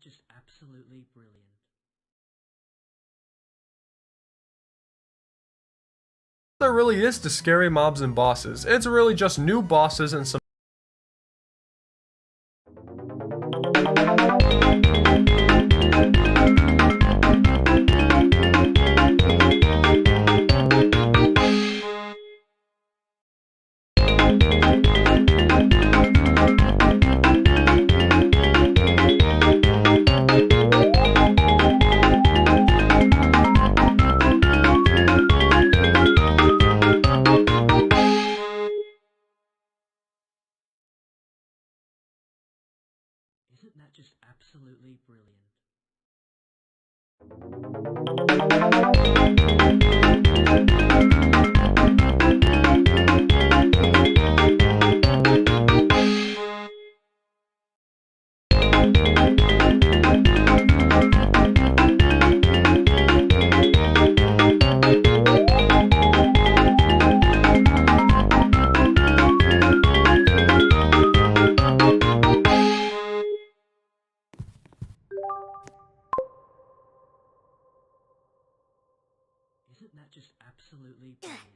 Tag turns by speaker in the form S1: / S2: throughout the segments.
S1: just absolutely brilliant?
S2: There really is to scary mobs and bosses. It's really just new bosses and some
S1: Isn't that just absolutely brilliant? Isn't that just absolutely brilliant?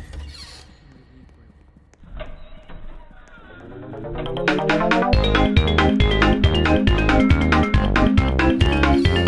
S1: Absolutely brilliant. Isn't that just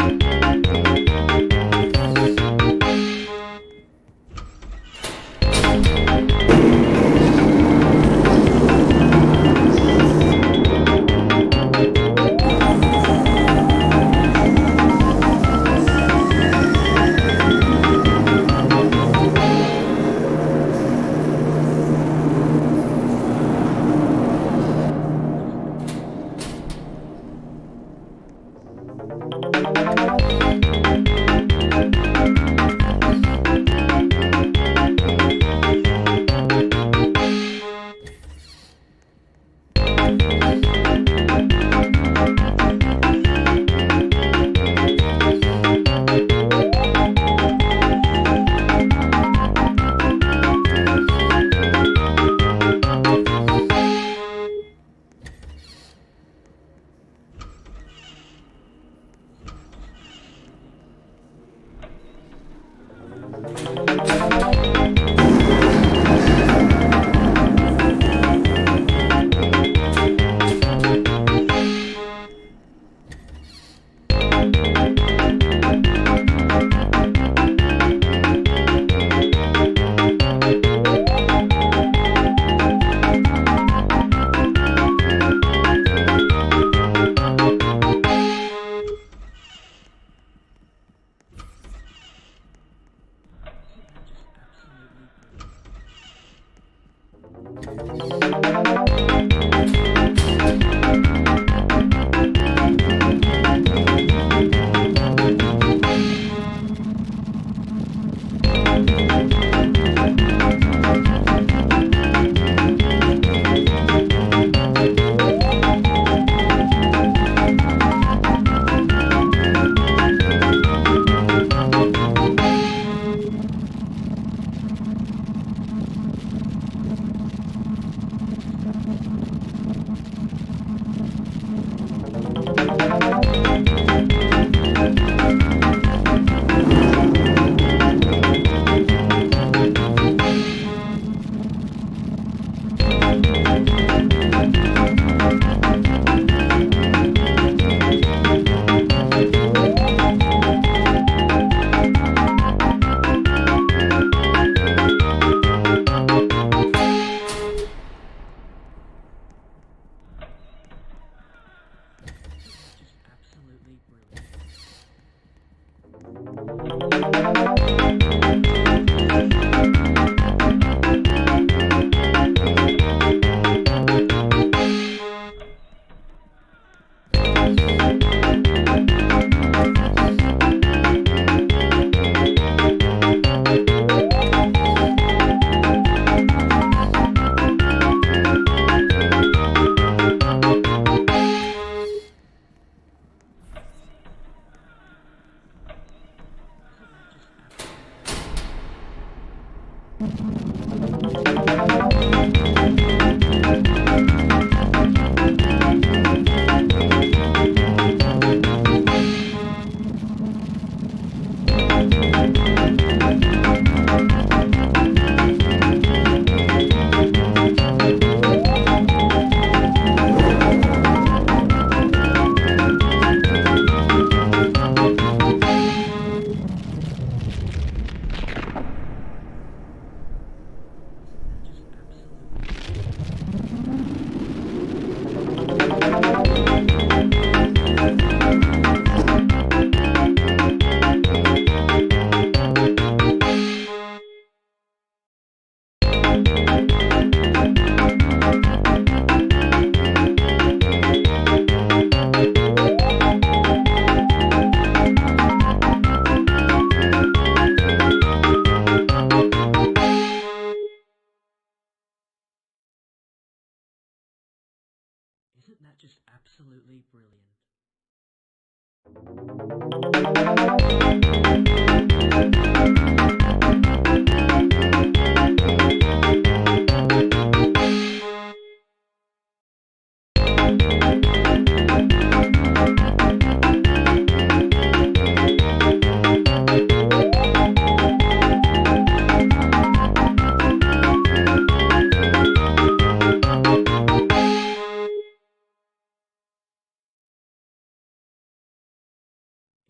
S1: Isn't that just absolutely brilliant?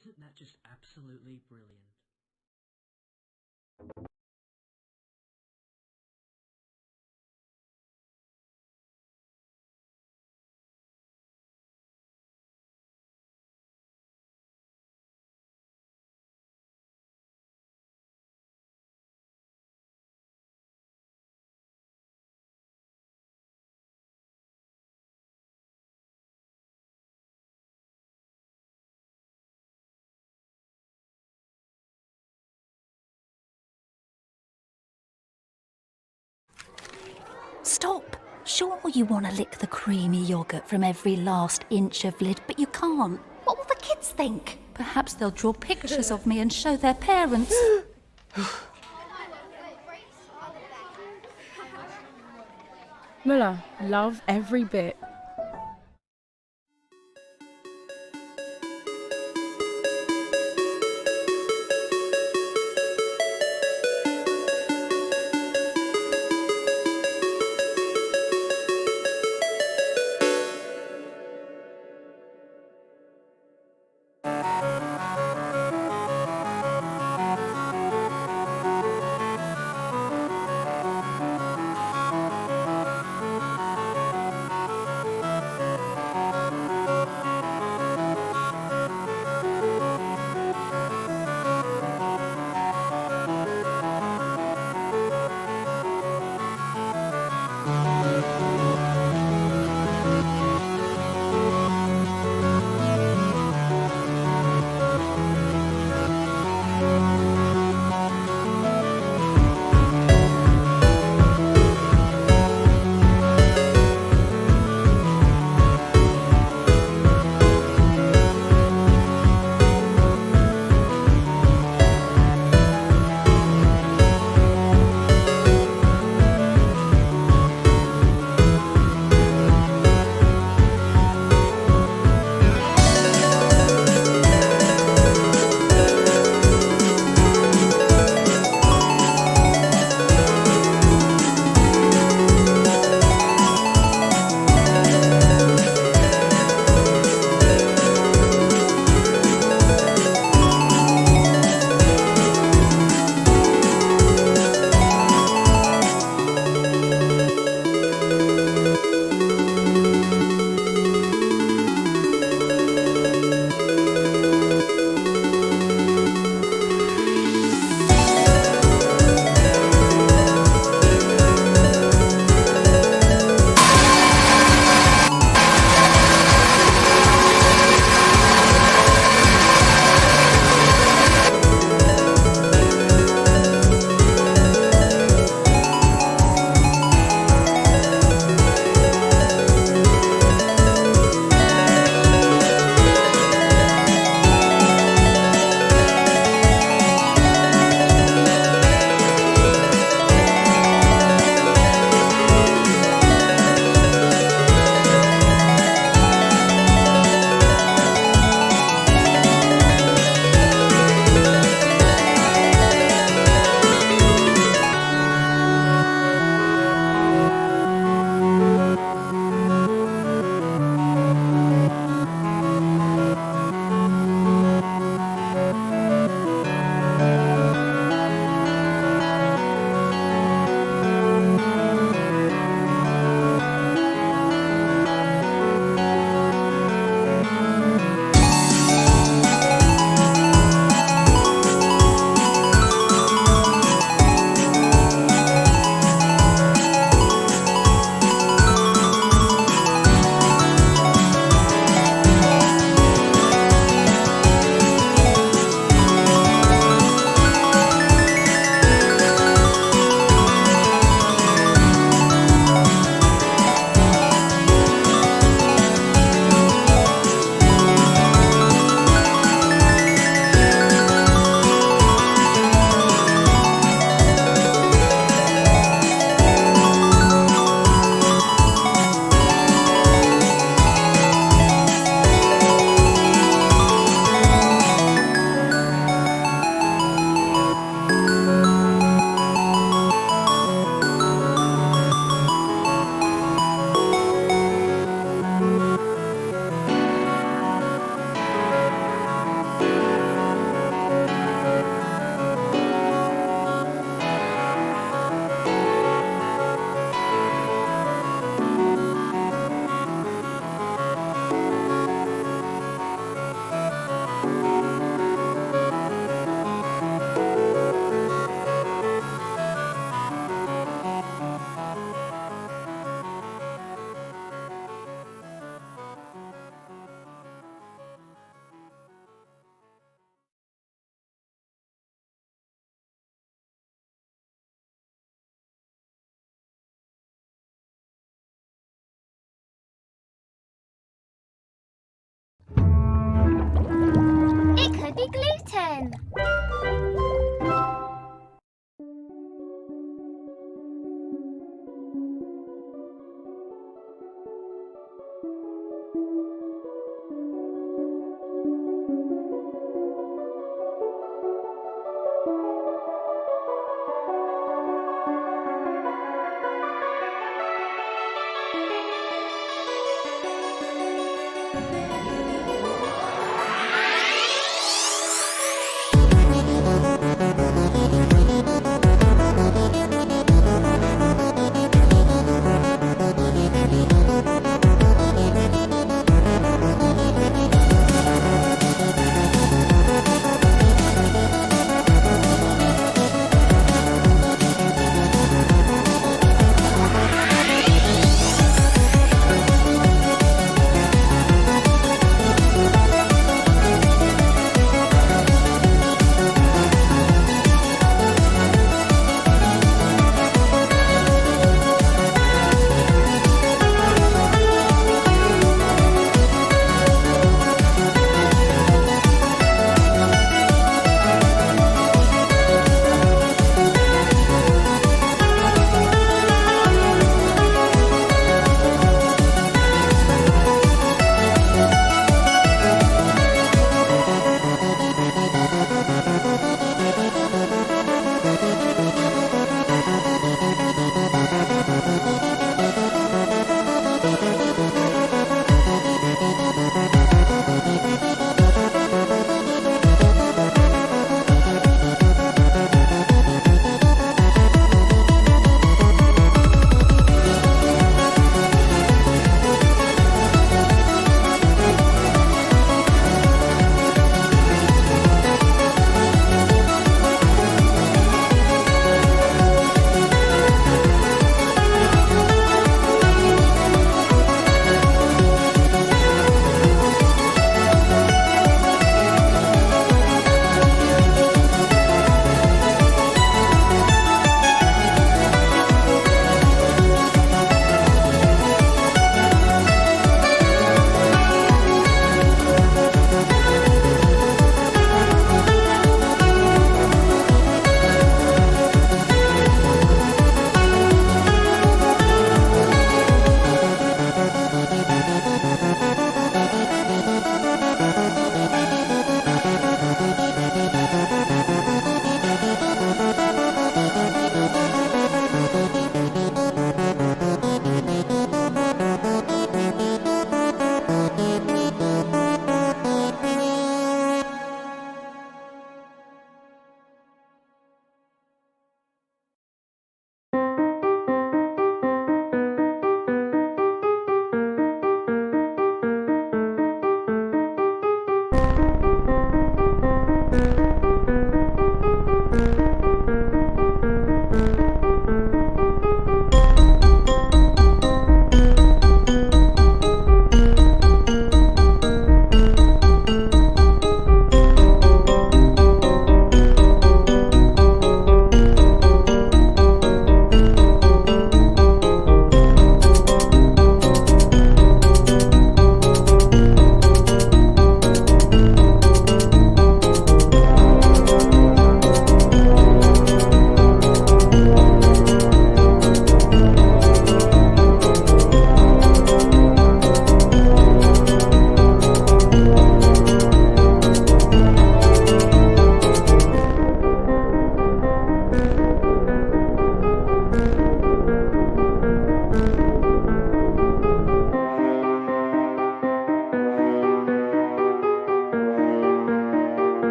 S1: Isn't that just absolutely brilliant?
S3: Stop! Sure you want to lick the creamy yoghurt from every last inch of lid, but you can't. What will the kids think? Perhaps they'll draw pictures of me and show their parents.
S4: Muller, love every bit.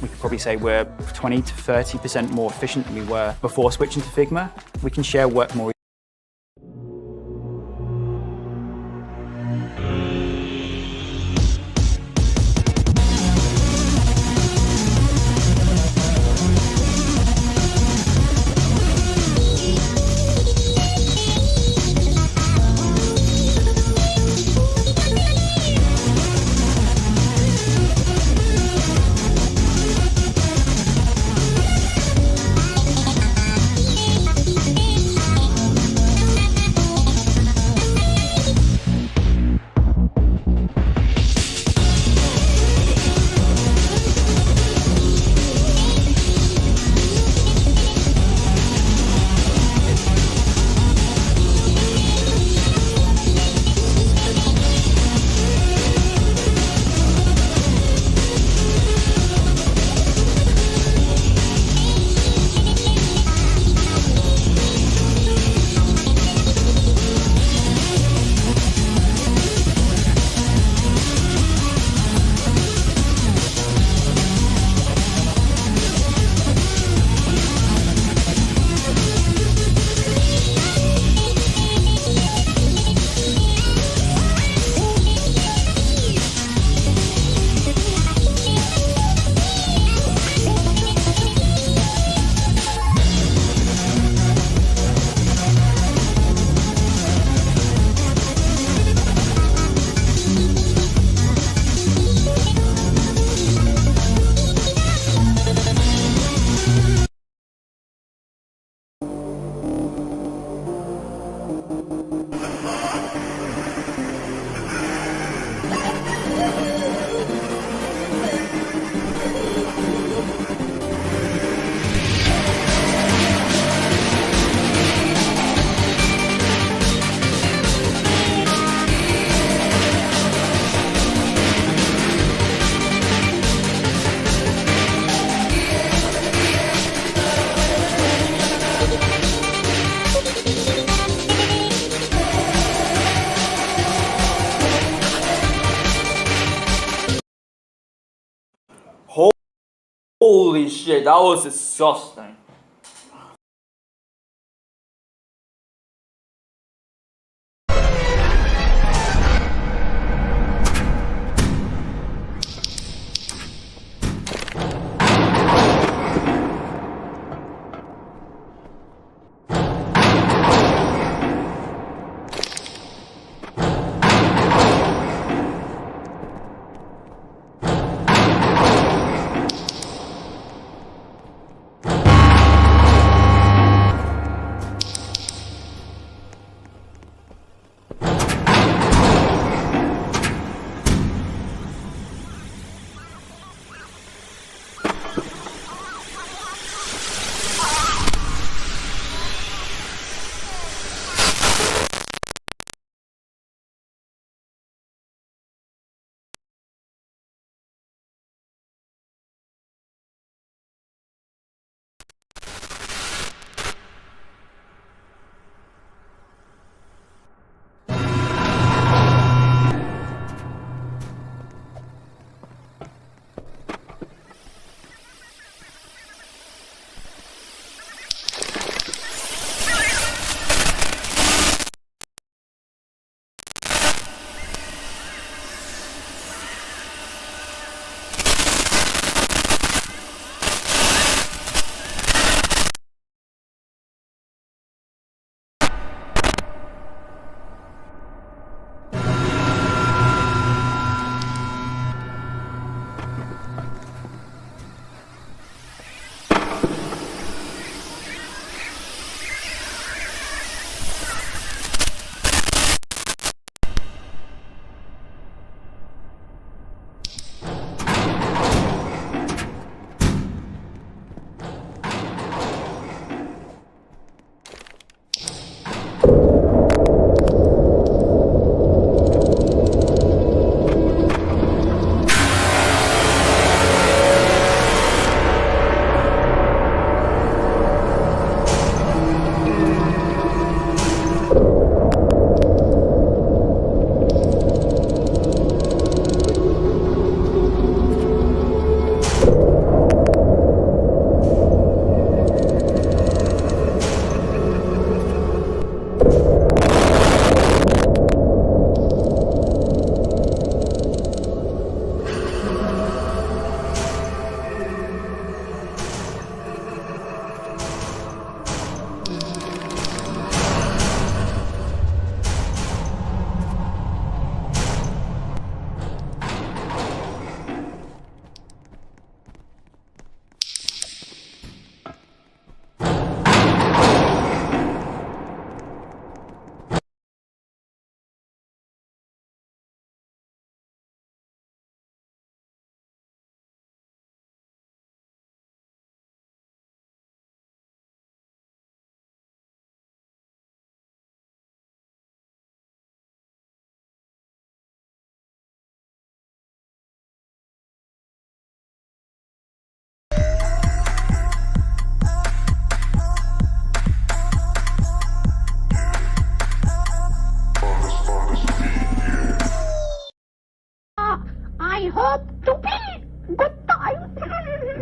S4: We could probably say we're 20 to 30% more efficient than we were before switching to Figma. We can share work more.
S5: Holy shit, that was disgusting.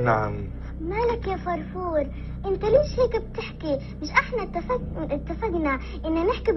S2: نعم.
S6: مالك يا فرفور؟ انت ليش هيك بتحكي؟ مش احنا اتفقنا ان نحكي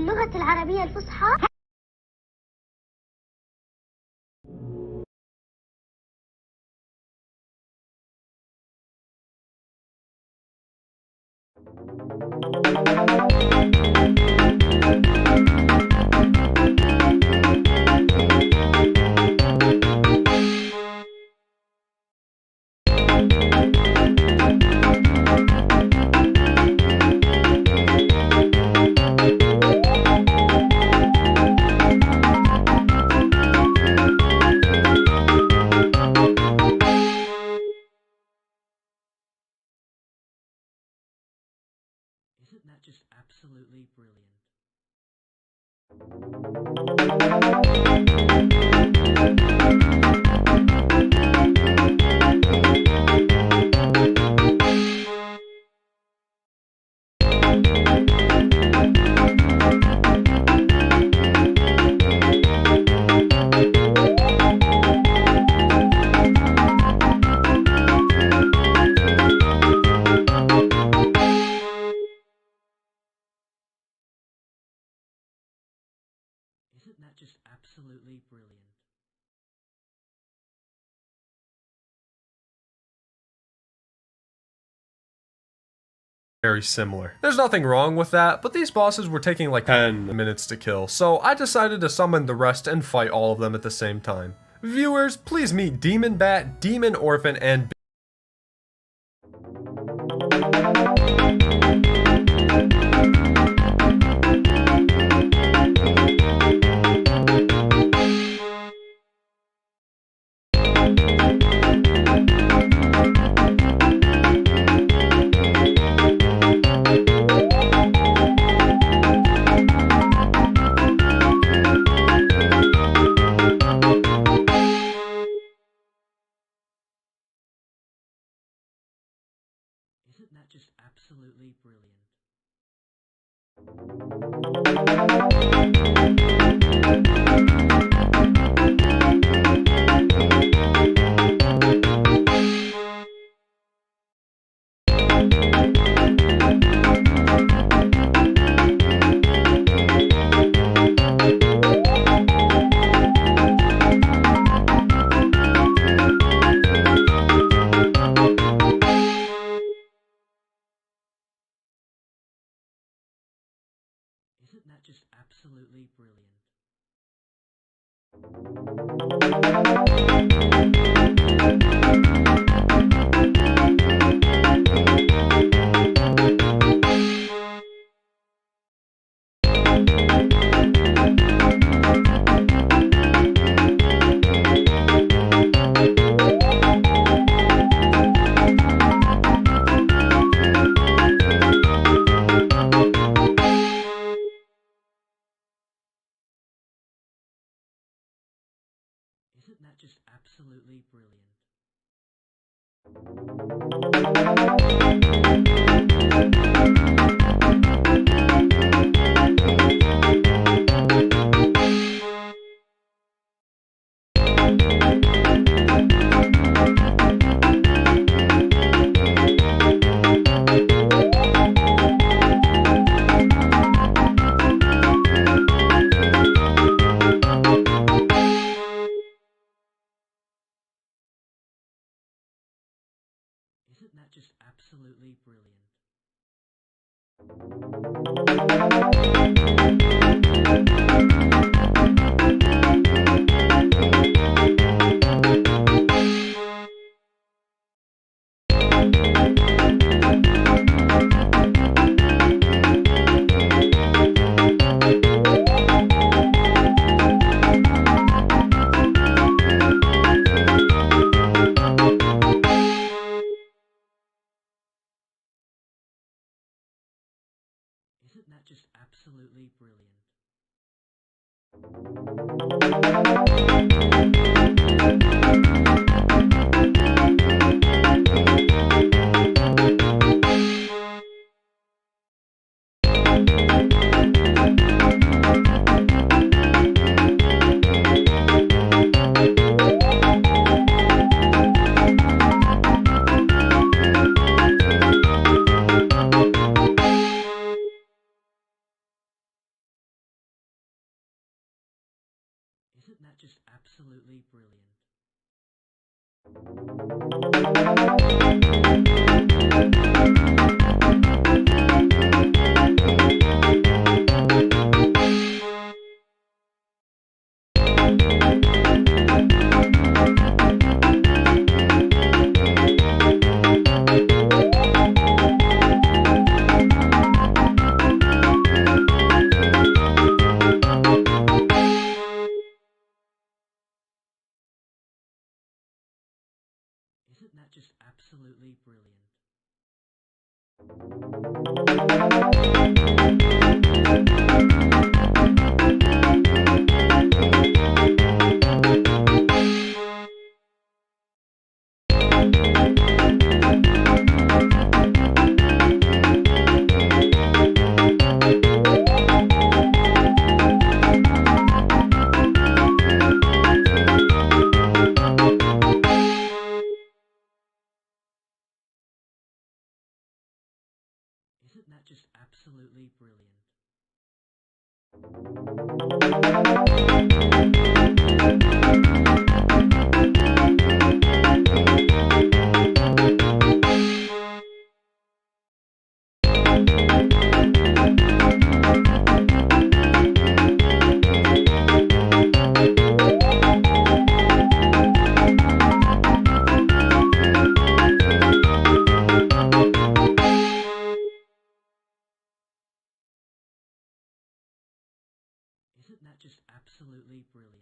S6: باللغة العربية الفصحى.
S1: Isn't that just absolutely brilliant? Isn't that just absolutely brilliant?
S2: Very similar. There's nothing wrong with that, but these bosses were taking like 10 minutes to kill, so I decided to summon the rest and fight all of them at the same time. Viewers, please meet Demon Bat, Demon Orphan, and
S1: Isn't that just absolutely brilliant? Isn't that just absolutely brilliant? Isn't that just absolutely brilliant? Isn't that just absolutely brilliant? Isn't that just absolutely brilliant? just absolutely brilliant? Isn't that just absolutely brilliant? Isn't that just absolutely brilliant? Isn't that just absolutely brilliant?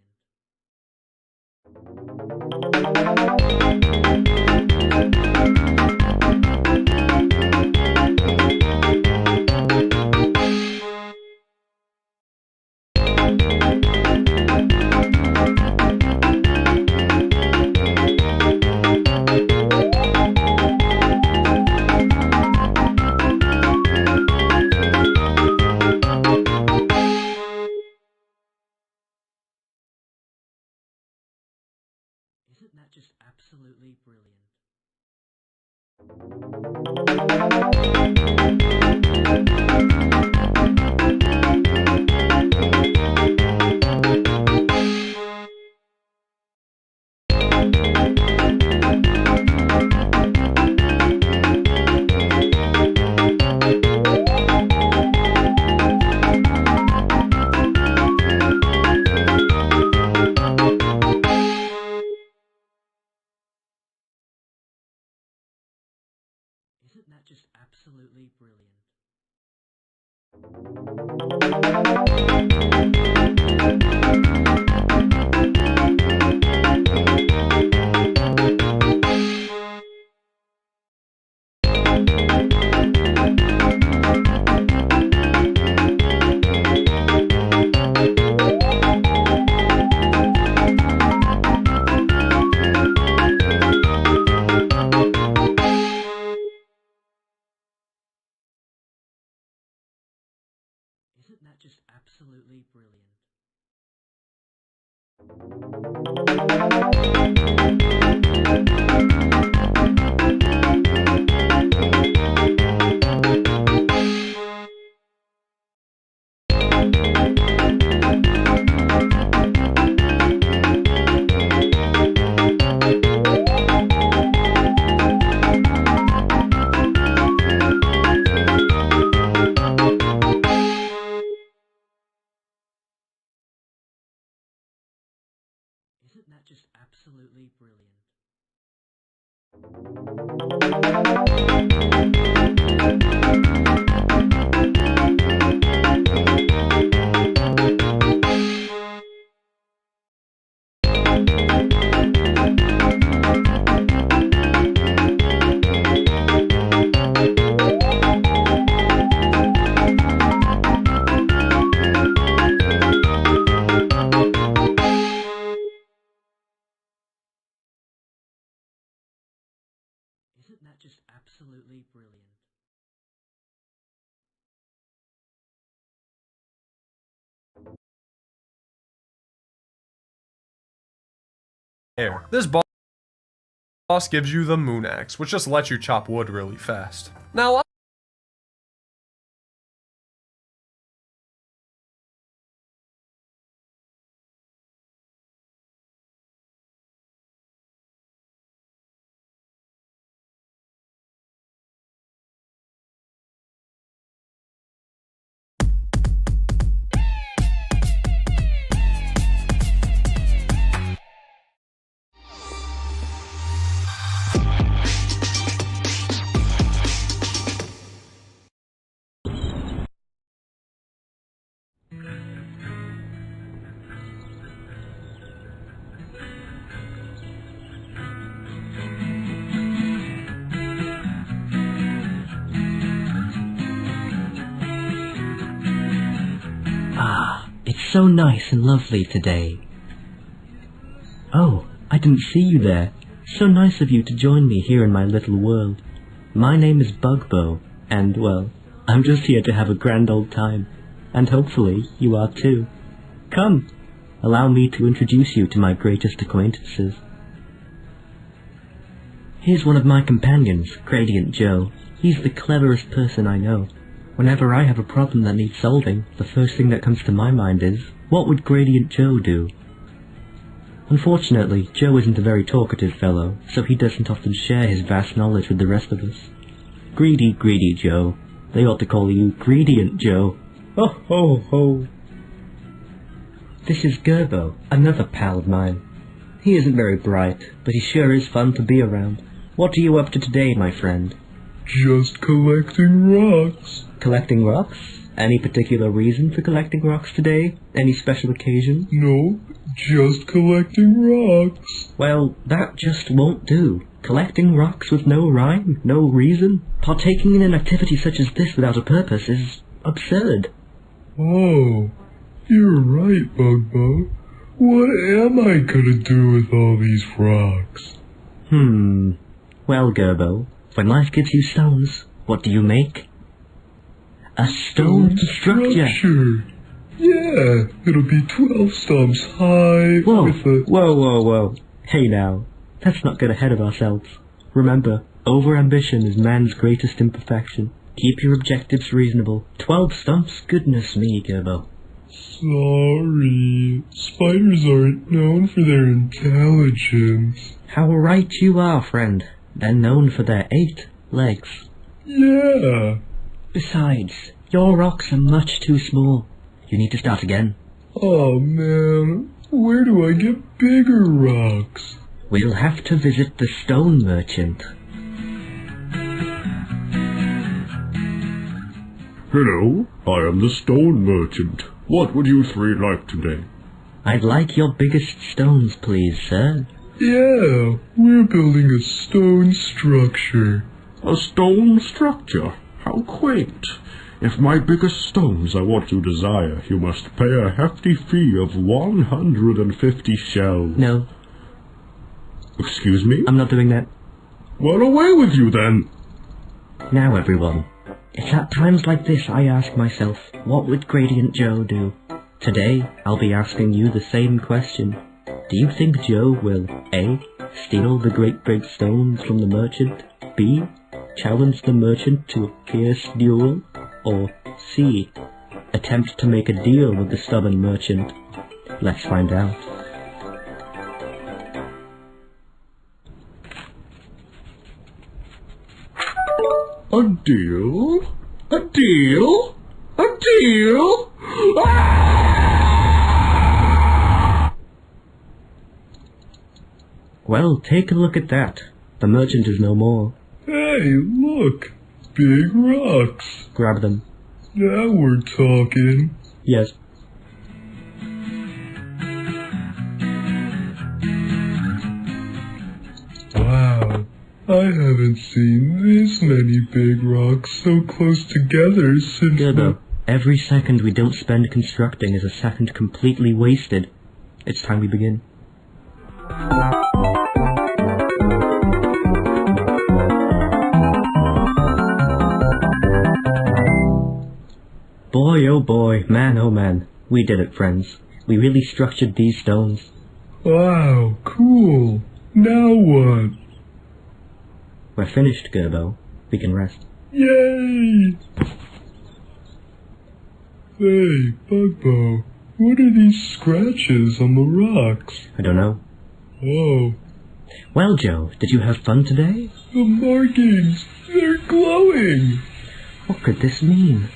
S1: Isn't that just absolutely brilliant? Isn't that just absolutely brilliant? Isn't that just absolutely brilliant? Isn't that just absolutely brilliant? Isn't that just absolutely brilliant?
S2: Air. This boss gives you the Moon Axe, which just lets you chop wood really fast. Now,
S1: so nice and lovely today. Oh, I didn't see you there. So nice of you to join me here in my little world. My name is Bugbo, and, well, I'm just here to have a grand old time. And hopefully you are too. Come, allow me to introduce you to my greatest acquaintances. Here's one of my companions, Gradient Joe. He's the cleverest person I know. Whenever I have a problem that needs solving, the first thing that comes to my mind is, what would Gradient Joe do? Unfortunately, Joe isn't a very talkative fellow, so he doesn't often share his vast knowledge with the rest of us. Greedy Joe. They ought to call you Gradient Joe. Ho ho ho. This is Gerbo, another pal of mine. He isn't very bright, but he sure is fun to be around. What are you up to today, my friend?
S7: Just collecting rocks.
S1: Collecting rocks? Any particular reason for collecting rocks today? Any special occasion?
S7: No, just collecting rocks.
S1: Well, that just won't do. Collecting rocks with no rhyme, no reason. Partaking in an activity such as this without a purpose is absurd.
S7: Oh, you're right, Bugbo. What am I gonna do with all these rocks?
S1: Well, Gerbo, when life gives you stones, what do you make? A stone structure.
S7: Yeah, it'll be 12 stumps high with a...
S1: Whoa. Hey now, let's not get ahead of ourselves. Remember, overambition is man's greatest imperfection. Keep your objectives reasonable. 12 stumps? Goodness me, Gerbo.
S7: Sorry, spiders aren't known for their intelligence.
S1: How right you are, friend. They're known for their 8 legs.
S7: Yeah.
S1: Besides, your rocks are much too small. You need to start again.
S7: Oh man, where do I get bigger rocks?
S1: We'll have to visit the stone merchant.
S8: Hello, I am the stone merchant. What would you three like today?
S1: I'd like your biggest stones, please, sir.
S7: Yeah, we're building a stone structure.
S8: A stone structure? How quaint. If my biggest stones are what you desire, you must pay a hefty fee of 150 shells.
S1: No.
S8: Excuse me?
S1: I'm not doing that.
S8: Well, away with you then!
S1: Now, everyone. It's at times like this I ask myself, what would Gradient Joe do? Today, I'll be asking you the same question. Do you think Joe will A. Steal the great big stones from the merchant, B. Challenge the merchant to a fierce duel, or C. Attempt to make a deal with the stubborn merchant? Let's find out.
S8: A deal? A deal? A deal? Ah!
S1: Well, take a look at that. The merchant is no more.
S7: Hey, look! Big rocks!
S1: Grab them.
S7: Now we're talking.
S1: Yes.
S7: Wow, I haven't seen this many big rocks so close together since...
S1: Gerbo, every second we don't spend constructing is a second completely wasted. It's time we begin. Boy, oh boy, man, oh man. We did it, friends. We really structured these stones.
S7: Wow, cool. Now what?
S1: We're finished, Gerbo. We can rest.
S7: Yay! Hey, Bugbo, what are these scratches on the rocks?
S1: I don't know.
S7: Oh.
S1: Well, Joe, did you have fun today?
S7: The markings! They're glowing!
S1: What could this mean?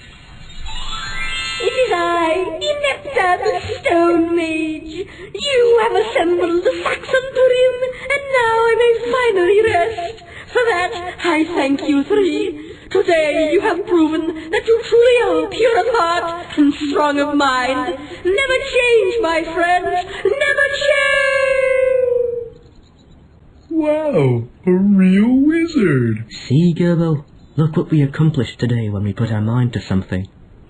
S9: It is I, Inepta the Stone Mage. You have assembled the Saxon-Turim, and now I may finally rest. For that, I thank you three. Today you have proven that you truly are pure of heart and strong of mind. Never change, my friends, never change!
S7: Wow, a real wizard!
S1: See, Gerbo? Look what we accomplished today when we put our mind to something.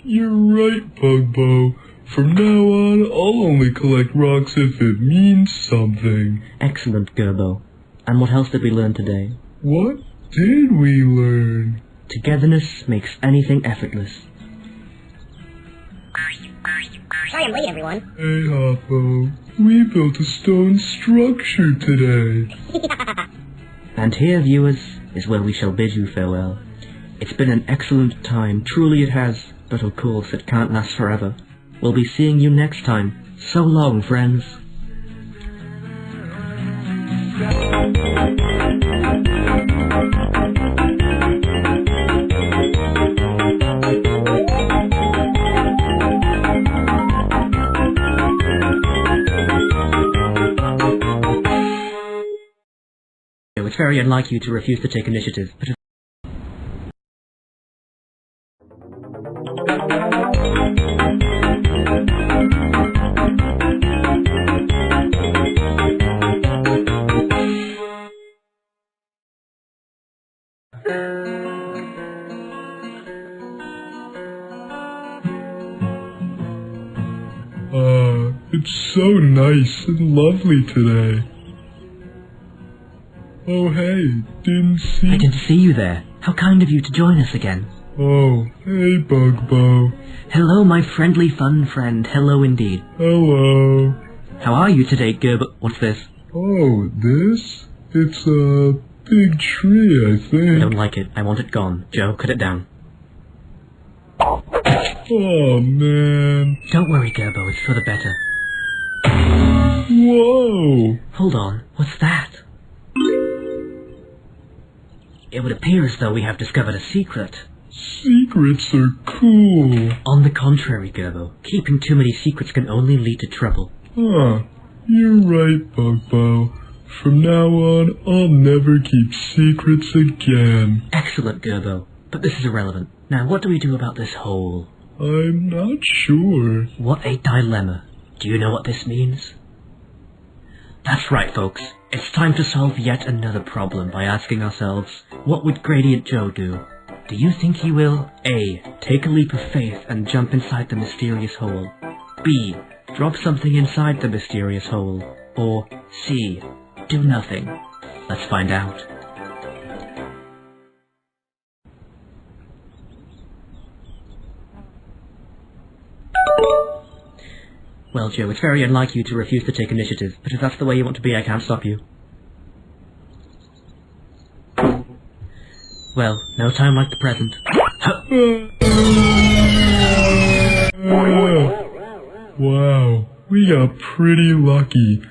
S7: You're right, Bugbo. From now on, I'll only collect rocks if it means something.
S1: Excellent, Gerbo. And what else did we learn today?
S7: What did we learn?
S1: Togetherness makes anything effortless.
S10: Sorry I'm late, everyone.
S7: Hey, Hoppo. We built a stone structure today.
S1: And here, viewers, is where we shall bid you farewell. It's been an excellent time, truly it has, but of course it can't last forever. We'll be seeing you next time. So long, friends. It's very unlike you to refuse to take initiative, but
S7: It's so nice and lovely today. Oh hey,
S1: I didn't see you there. How kind of you to join us again.
S7: Oh, hey Bugbo.
S1: Hello, my friendly fun friend. Hello indeed.
S7: Hello.
S1: How are you today, Gerbo? What's this?
S7: Oh, this? It's a big tree, I think.
S1: I don't like it. I want it gone. Joe, cut it down.
S7: Oh, man.
S1: Don't worry, Gerbo. It's for the better.
S7: Whoa.
S1: Hold on. What's that? It would appear as though we have discovered a secret.
S7: Secrets are cool.
S1: On the contrary, Gerbo. Keeping too many secrets can only lead to trouble.
S7: Huh. You're right, Bugbo. From now on, I'll never keep secrets again.
S1: Excellent, Gerbo. But this is irrelevant. Now, what do we do about this hole?
S7: I'm not sure.
S1: What a dilemma. Do you know what this means? That's right, folks. It's time to solve yet another problem by asking ourselves, what would Gradient Joe do? Do you think he will A. Take a leap of faith and jump inside the mysterious hole? B. Drop something inside the mysterious hole? Or C. Do nothing? Let's find out. Well, Joe, it's very unlike you to refuse to take initiative, but if that's the way you want to be, I can't stop you. Well, no time like the present.
S7: Wow, we got pretty lucky.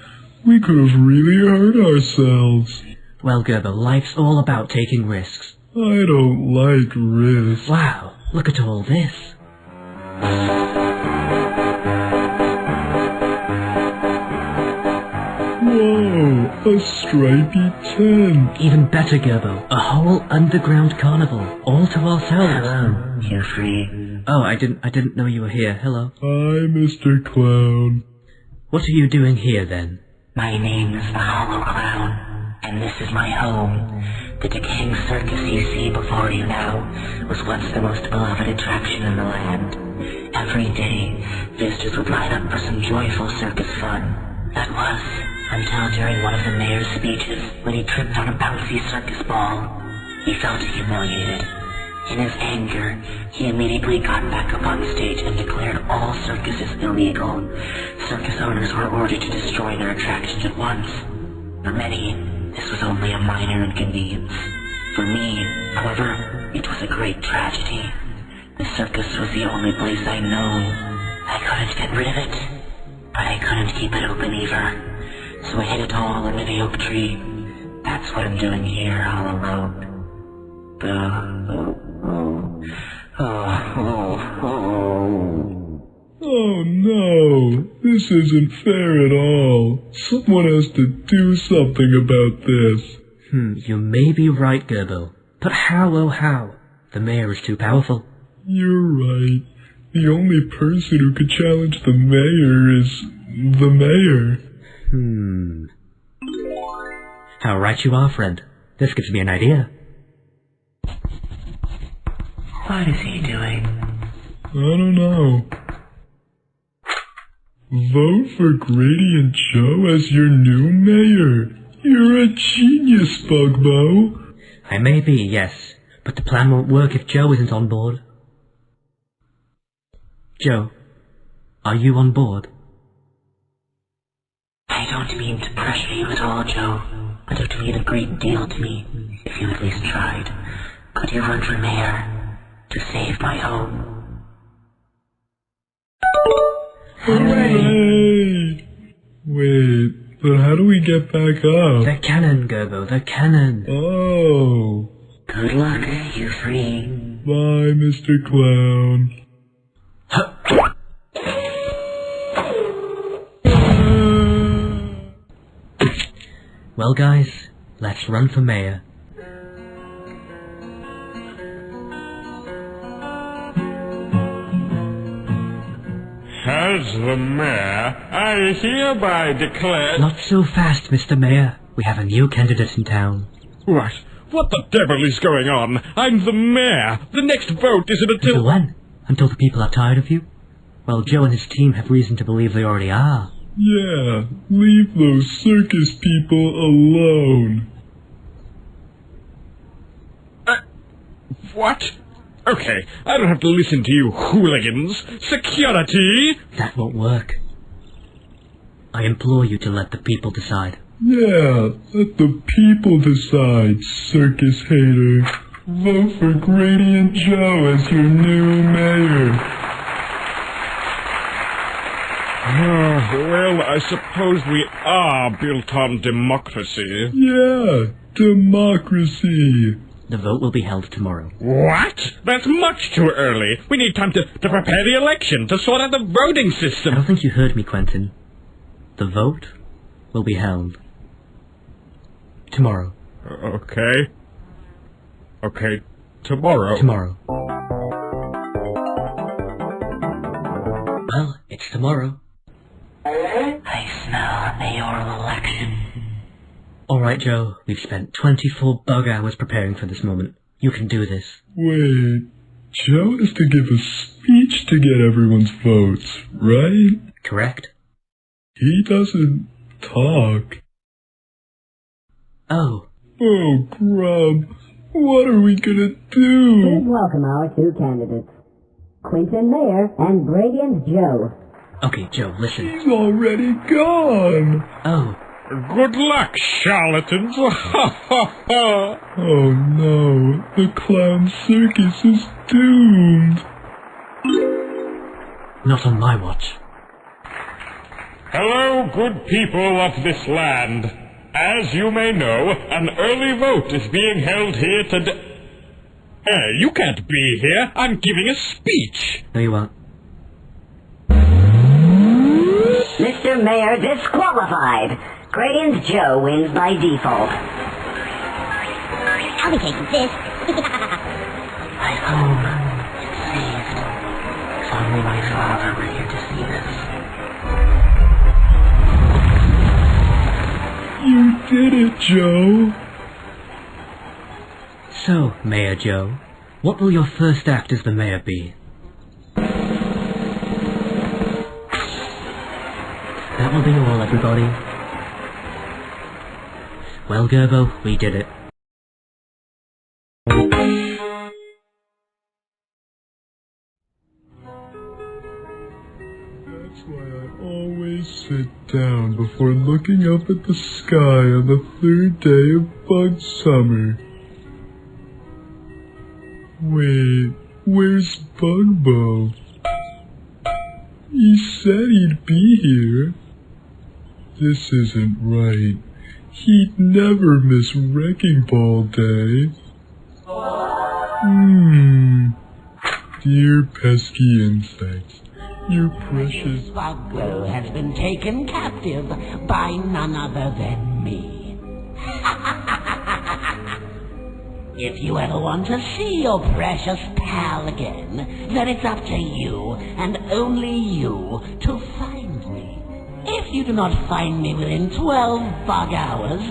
S7: We could have really hurt ourselves.
S1: Well, Gerbo, life's all about taking risks.
S7: I don't like risks.
S1: Wow, look at all this.
S7: Whoa, a stripy tent.
S1: Even better, Gerbo, a whole underground carnival, all to ourselves.
S11: Hello, you're free.
S1: Oh, I didn't know you were here. Hello.
S7: Hi, Mr. Clown.
S1: What are you doing here, then?
S11: My name is the Hollow Clown, and this is my home. The decaying circus you see before you now was once the most beloved attraction in the land. Every day, visitors would line up for some joyful circus fun. That was until during one of the mayor's speeches, when he tripped on a bouncy circus ball. He felt humiliated. In his anger, he immediately got back up on stage and declared all circuses illegal. Circus owners were ordered to destroy their attractions at once. For many, this was only a minor inconvenience. For me, however, it was a great tragedy. The circus was the only place I know. I couldn't get rid of it, but I couldn't keep it open either. So I hid it all under the oak tree. That's what I'm doing here all alone.
S7: Oh no, this isn't fair at all. Someone has to do something about this.
S1: You may be right, Gerbo. But how, oh how? The mayor is too powerful.
S7: You're right. The only person who could challenge the mayor is the mayor.
S1: How right you are, friend. This gives me an idea.
S11: What is he doing?
S7: I don't know. Vote for Gradient Joe as your new mayor. You're a genius, Bugbo.
S1: I may be, yes, but the plan won't work if Joe isn't on board. Joe, are you on board?
S11: I don't mean to pressure you at all, Joe, but it would mean a great deal to me if you at least tried. Could you run for mayor to save my home?
S7: Hooray! Wait, but how do we get back up?
S1: The cannon, Gerbo, the cannon.
S7: Oh.
S11: Good luck, you three.
S7: Bye, Mr. Clown.
S1: Well, guys, let's run for mayor.
S8: As the mayor, I hereby declare...
S1: Not so fast, Mr. Mayor. We have a new candidate in town.
S8: What? What the devil is going on? I'm the mayor. The next vote isn't
S1: Until when? Until the people are tired of you? Well, Joe and his team have reason to believe they already are.
S7: Yeah, leave those circus people alone.
S8: What? Okay, I don't have to listen to you hooligans. Security!
S1: That won't work. I implore you to let the people decide.
S7: Yeah, let the people decide, circus hater. Vote for Gradient Joe as your new mayor.
S8: Well, I suppose we are built on democracy.
S7: Yeah, democracy.
S1: The vote will be held tomorrow.
S8: What? That's much too early. We need time to prepare the election, to sort out the voting system.
S1: I don't think you heard me, Quentin. The vote will be held tomorrow.
S8: Okay. Okay, tomorrow.
S1: Tomorrow. Well, it's tomorrow.
S11: I smell a mayoral election.
S1: Alright, Joe, we've spent 24 bug hours preparing for this moment. You can do this.
S7: Wait, Joe has to give a speech to get everyone's votes, right?
S1: Correct.
S7: He doesn't talk.
S1: Oh.
S7: Oh, Grub. What are we gonna do?
S10: Please welcome our two candidates, Quentin Mayor and Gradient Joe.
S1: Okay, Joe, listen.
S7: He's already gone.
S1: Oh.
S8: Good luck, charlatans! Ha ha ha!
S7: Oh no, the clown circus is doomed.
S1: Not on my watch.
S8: Hello, good people of this land. As you may know, an early vote is being held here today. Hey, you can't be here. I'm giving a speech.
S1: No, you aren't.
S10: Mr. Mayor disqualified. Gradient Joe wins by default.
S11: I'll be taking this. My home. It's saved. If only my father were here to see this.
S7: You did it, Joe.
S1: So, Mayor Joe, what will your first act as the mayor be? That will be all, everybody. Well, Gerbo, we did it.
S7: That's why I always sit down before looking up at the sky on the third day of Bug Summer. Wait, where's Bugbo? He said he'd be here. This isn't right. He'd never miss Wrecking Ball Day. Dear pesky insects, your precious...
S12: Bugbo has been taken captive by none other than me. If you ever want to see your precious pal again, then it's up to you, and only you, to find me. If you do not find me within 12 bug hours,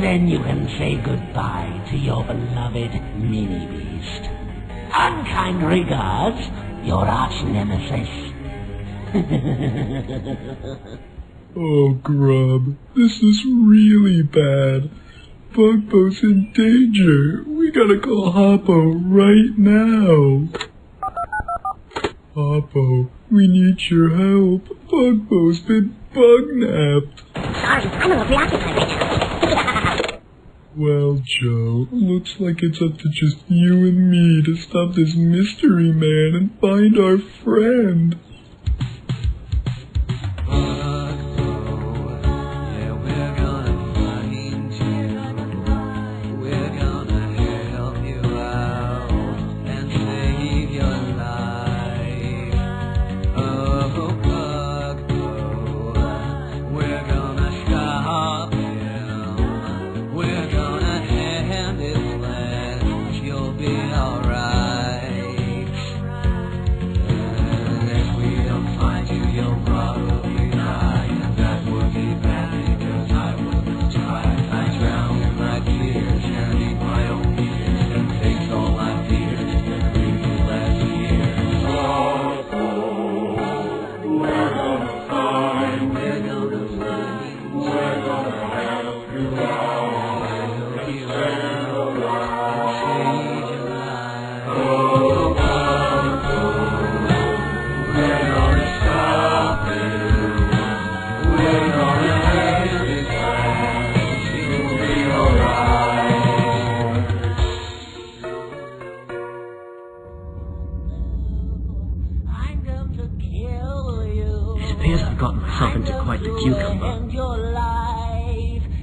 S12: then you can say goodbye to your beloved mini-beast. Unkind regards, your arch-nemesis,
S7: Oh, Grub, this is really bad. Bugbo's in danger. We gotta call Hoppo right now. Hoppo, we need your help. Bugbo's been bug-napped.
S9: Sorry, I'm a little preoccupied right now.
S7: Well, Joe, looks like it's up to just you and me to stop this mystery man and find our friend.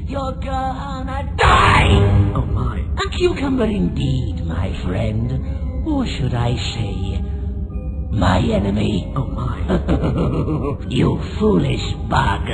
S12: You're gonna die! Oh my. A cucumber indeed, my friend. Or should I say, my enemy? Oh my. You foolish bug.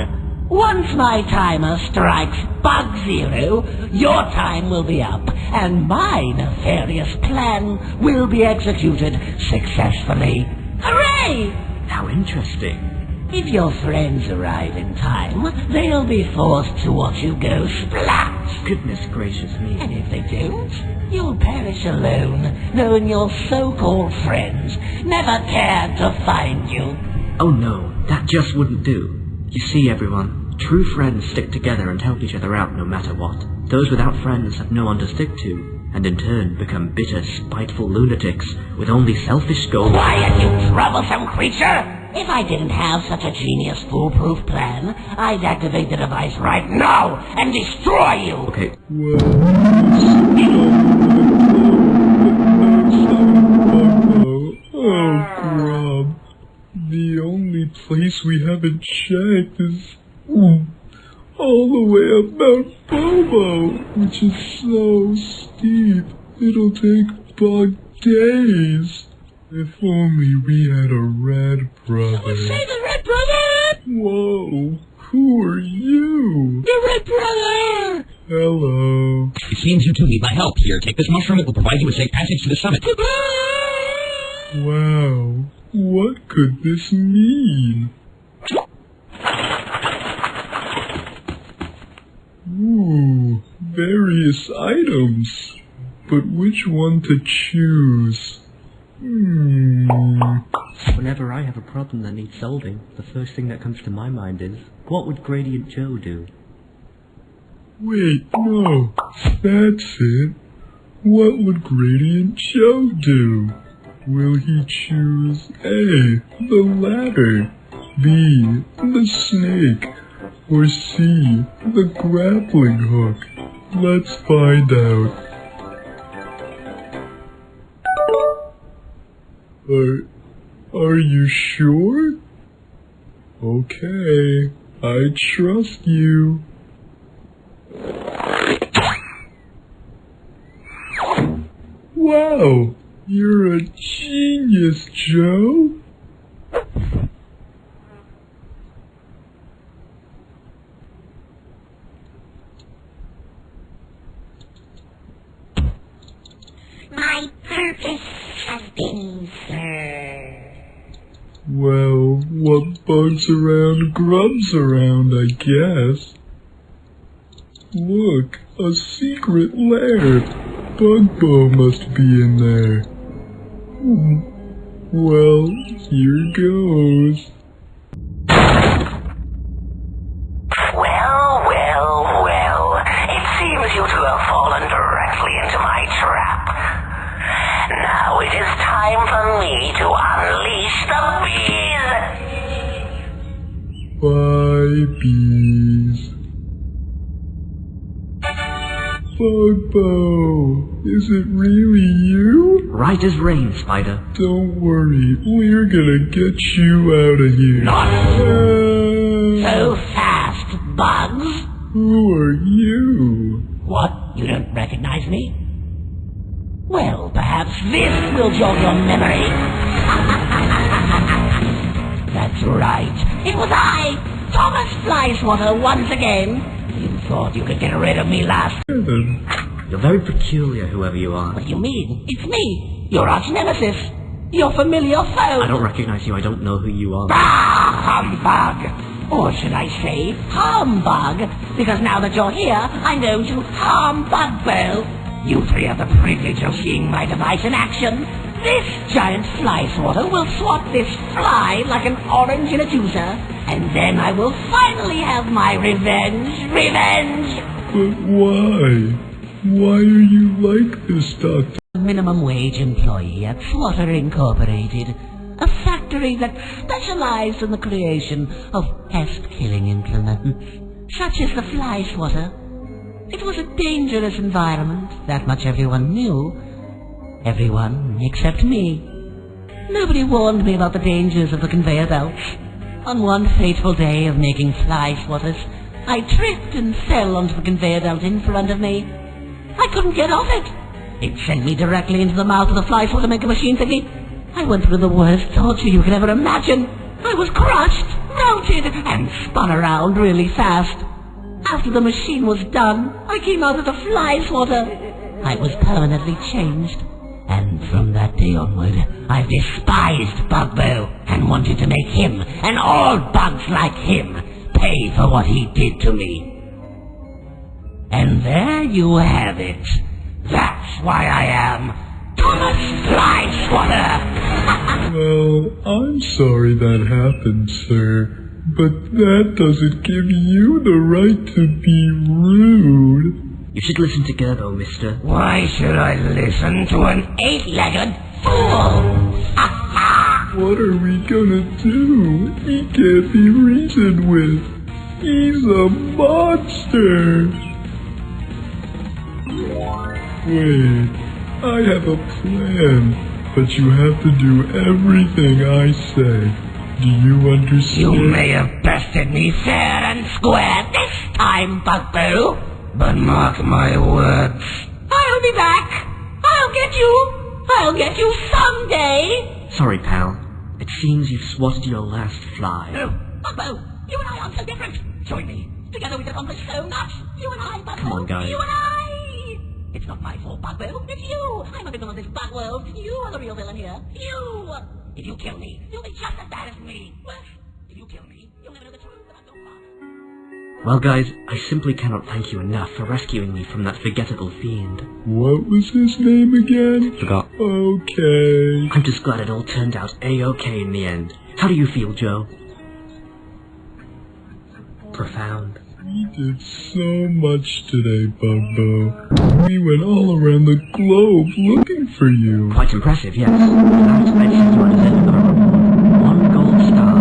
S12: Once my timer strikes bug zero, your time will be up, and my nefarious plan will be executed successfully. Hooray! How interesting. If your friends arrive in time, they'll be forced to watch you go splat. Goodness gracious me. And if they don't, you'll perish alone, knowing your so-called friends never cared to find you.
S1: Oh no, that just wouldn't do. You see, everyone, true friends stick together and help each other out no matter what. Those without friends have no one to stick to, and in turn become bitter, spiteful lunatics with only selfish goals.
S12: Quiet, you troublesome creature! If I didn't have such a genius foolproof plan, I'd activate the device right now and destroy you!
S1: Okay.
S7: Oh, Grub. The only place we haven't checked is all the way up Mount Bobo, which is so steep. It'll take Bug days. If only we had a red brother.
S12: Someone say the red brother!
S7: Whoa, who are you?
S12: The red brother!
S7: Hello.
S13: It seems you two need my help here. Take this mushroom, it will provide you with safe passage to the summit.
S7: Wow, what could this mean? Ooh, various items. But which one to choose?
S1: Whenever I have a problem that needs solving, the first thing that comes to my mind is, what would Gradient Joe do?
S7: Wait, no, that's it. What would Gradient Joe do? Will he choose A, the ladder, B, the snake, or C, the grappling hook? Let's find out. Are you sure? Okay, I trust you. Wow, you're a genius, Joe.
S9: My purpose has been served.
S7: Well, what bugs around grubs around, I guess. Look, a secret lair. Bugbo must be in there. Well, here goes. Bye, bees. Bugbo, is it really you?
S1: Right as rain, Spider.
S7: Don't worry, we're gonna get you out of here.
S12: Not so fast, Bugs.
S7: Who are you?
S12: What? You don't recognize me? Well, perhaps this will jog your memory. That's right. It was I, Thomas Flyswatter, once again. You thought you could get rid of me last.
S1: You're very peculiar, whoever you are.
S12: What do you mean? It's me, your arch nemesis, your familiar foe.
S1: I don't recognize you. I don't know who you are.
S12: Ah, humbug! Or should I say, humbug? Because now that you're here, I'm going to humbug Bell. You three have the privilege of seeing my device in action. This giant fly swatter will swat this fly like an orange in a juicer, and then I will finally have my revenge. Revenge!
S7: But why? Why are you like this, Doctor?
S12: Minimum wage employee at Swatter Incorporated, a factory that specialized in the creation of pest-killing implements, such as the fly swatter. It was a dangerous environment, that much everyone knew. Everyone except me. Nobody warned me about the dangers of the conveyor belts. On one fateful day of making fly swatters, I tripped and fell onto the conveyor belt in front of me. I couldn't get off it. It sent me directly into the mouth of the fly swatter maker machine thingy. I went through the worst torture you could ever imagine. I was crushed, melted, and spun around really fast. After the machine was done, I came out as a fly swatter. I was permanently changed. And from that day onward, I've despised Bugbo and wanted to make him, and all bugs like him, pay for what he did to me. And there you have it. That's why I am Thomas Fly Swatter.
S7: Well, I'm sorry that happened, sir, but that doesn't give you the right to be rude.
S1: You should listen to Gerbo, mister.
S12: Why should I listen to an eight-legged fool?
S7: What are we gonna do? He can't be reasoned with. He's a monster. Wait, I have a plan, but you have to do everything I say. Do you understand?
S12: You may have bested me fair and square this time, Bugbo. But mark my words. I'll be back. I'll get you. I'll get you someday.
S1: Sorry, pal. It seems you've swatted your last fly.
S12: No, Bugbo, you and I aren't so different. Join me. Together we can accomplish so much. You and I, Bugbo.
S1: Come on, guys.
S12: You and I. It's not my fault, Bugbo. It's you. I'm a victim of this bug world. You are the real villain here. You. If you kill me, you'll be just as bad as me. Worse, if you kill me, you'll never know the truth about your father.
S1: Well, guys, I simply cannot thank you enough for rescuing me from that forgettable fiend.
S7: What was his name again?
S1: Forgot.
S7: Okay.
S1: I'm just glad it all turned out A-okay in the end. How do you feel, Joe? Profound.
S7: We did so much today, Bugbo. We went all around the globe looking for you.
S1: Quite impressive, yes. For that, I'd say you are deserving of a reward. 1 gold star.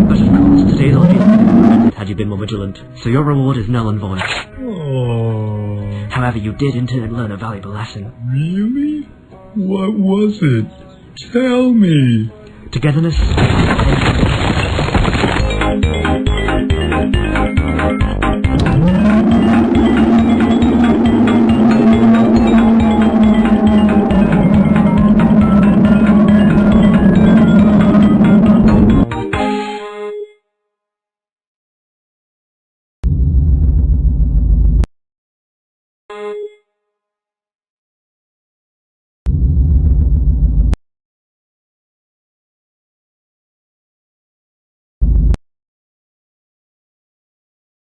S1: But of course, today's audience would have prevented had you been more vigilant, so your reward is null and void.
S7: Oh.
S1: However, you did in turn learn a valuable lesson.
S7: Really? What was it? Tell me.
S1: Togetherness.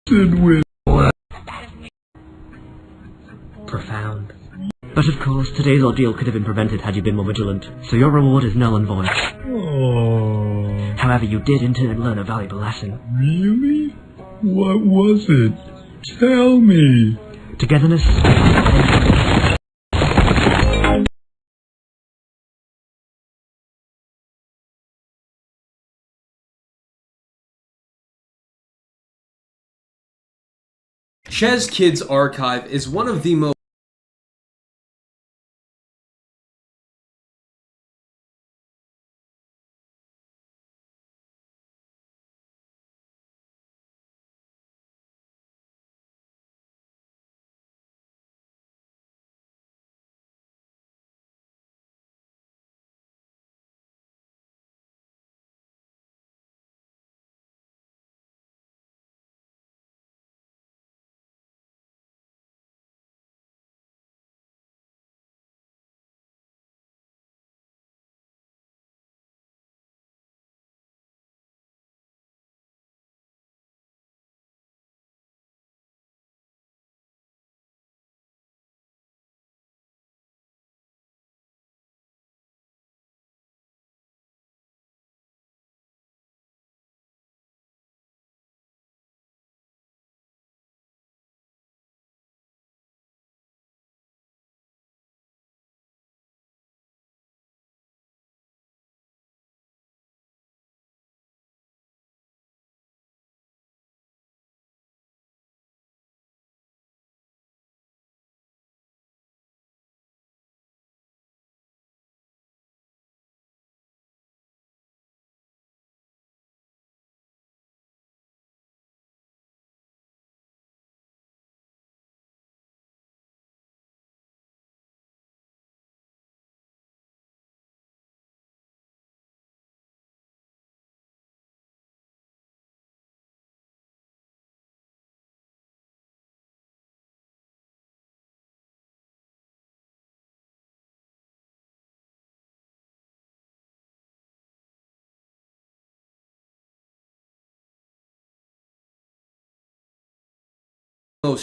S7: With
S1: Profound. But of course, today's ordeal could have been prevented had you been more vigilant, so your reward is null and void.
S7: Oh.
S1: However, you did in turn learn a valuable lesson.
S7: Really? What was it? Tell me.
S1: Togetherness.
S14: Ches Kids Archive is one of the most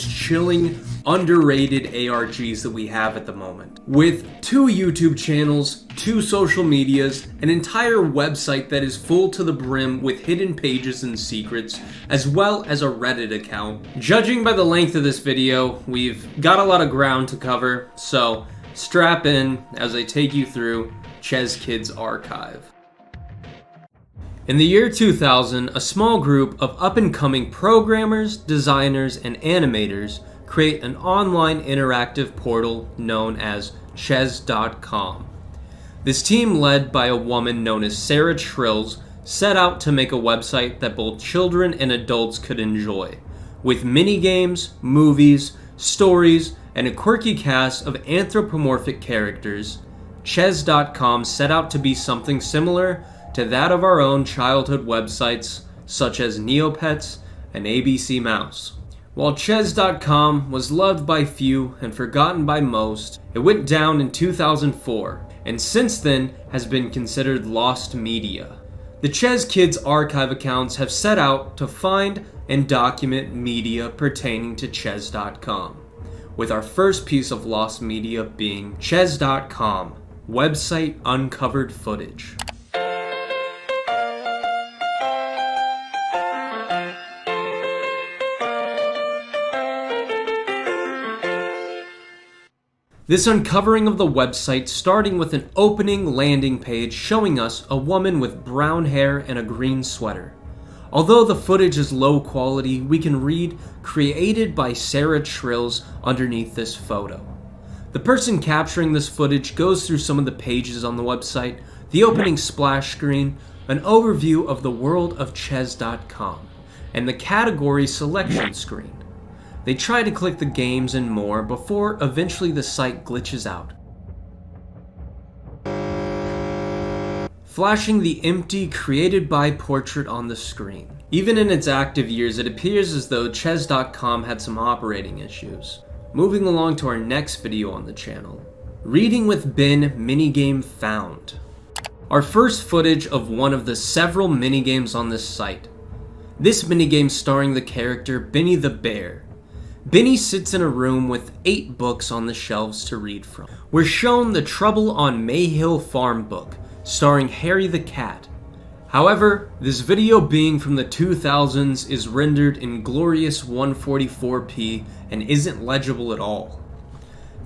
S14: chilling, underrated ARGs that we have at the moment. With 2 YouTube channels, 2 social medias, an entire website that is full to the brim with hidden pages and secrets, as well as a Reddit account. Judging by the length of this video, we've got a lot of ground to cover, so strap in as I take you through Ches Kids Archive. In the year 2000, a small group of up-and-coming programmers, designers, and animators create an online interactive portal known as Ches.com. This team, led by a woman known as Sarah Trills, set out to make a website that both children and adults could enjoy, with mini-games, movies, stories, and a quirky cast of anthropomorphic characters. Ches.com set out to be something similar to that of our own childhood websites such as Neopets and ABC Mouse. While Ches.com was loved by few and forgotten by most, it went down in 2004 and since then has been considered lost media. The Ches Kids Archive accounts have set out to find and document media pertaining to Ches.com, with our first piece of lost media being Ches.com, website uncovered footage. This uncovering of the website starting with an opening landing page showing us a woman with brown hair and a green sweater. Although the footage is low quality, we can read "created by Sarah Trills" underneath this photo. The person capturing this footage goes through some of the pages on the website, the opening splash screen, an overview of the world of Ches.com, and the category selection screen. They try to click the games and more before eventually the site glitches out, flashing the empty "created by" portrait on the screen. Even in its active years, it appears as though Ches.com had some operating issues. Moving along to our next video on the channel, Reading with Ben minigame found. Our first footage of one of the several minigames on this site. This minigame starring the character Benny the Bear. Benny sits in a room with 8 books on the shelves to read from. We're shown the Trouble on Mayhill Farm book, starring Harry the Cat. However, this video being from the 2000s is rendered in glorious 144p and isn't legible at all.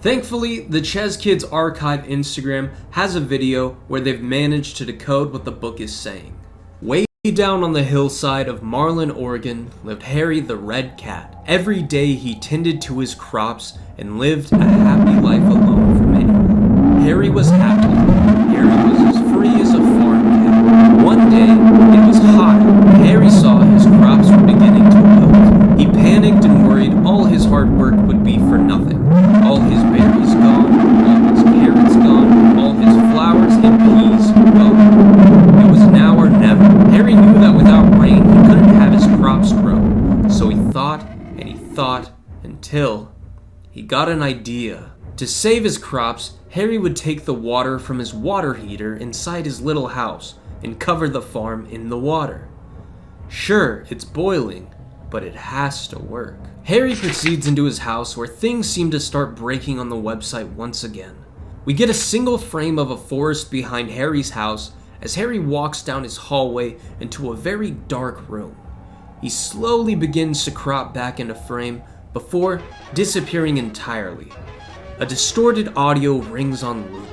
S14: Thankfully, the Ches Kids Archive Instagram has a video where they've managed to decode what the book is saying. Way Down on the hillside of Marlin, Oregon, lived Harry the Red Cat. Every day he tended to his crops and lived a happy life alone from anyone. Harry was happy. Harry was as free as a farm cat. One day, it was hot. Harry saw his crops were beginning to wilt. He panicked and worried all his hard work would be for nothing. All his berries gone, all his carrots gone, all his flowers and peas gone. It was now or never. Harry knew that without rain he couldn't have his crops grow. So he thought and he thought until he got an idea. To save his crops, Harry would take the water from his water heater inside his little house and cover the farm in the water. Sure, it's boiling, but it has to work. Harry proceeds into his house where things seem to start breaking on the website once again. We get a single frame of a forest behind Harry's house as Harry walks down his hallway into a very dark room. He slowly begins to crop back into frame before disappearing entirely. A distorted audio rings on loop,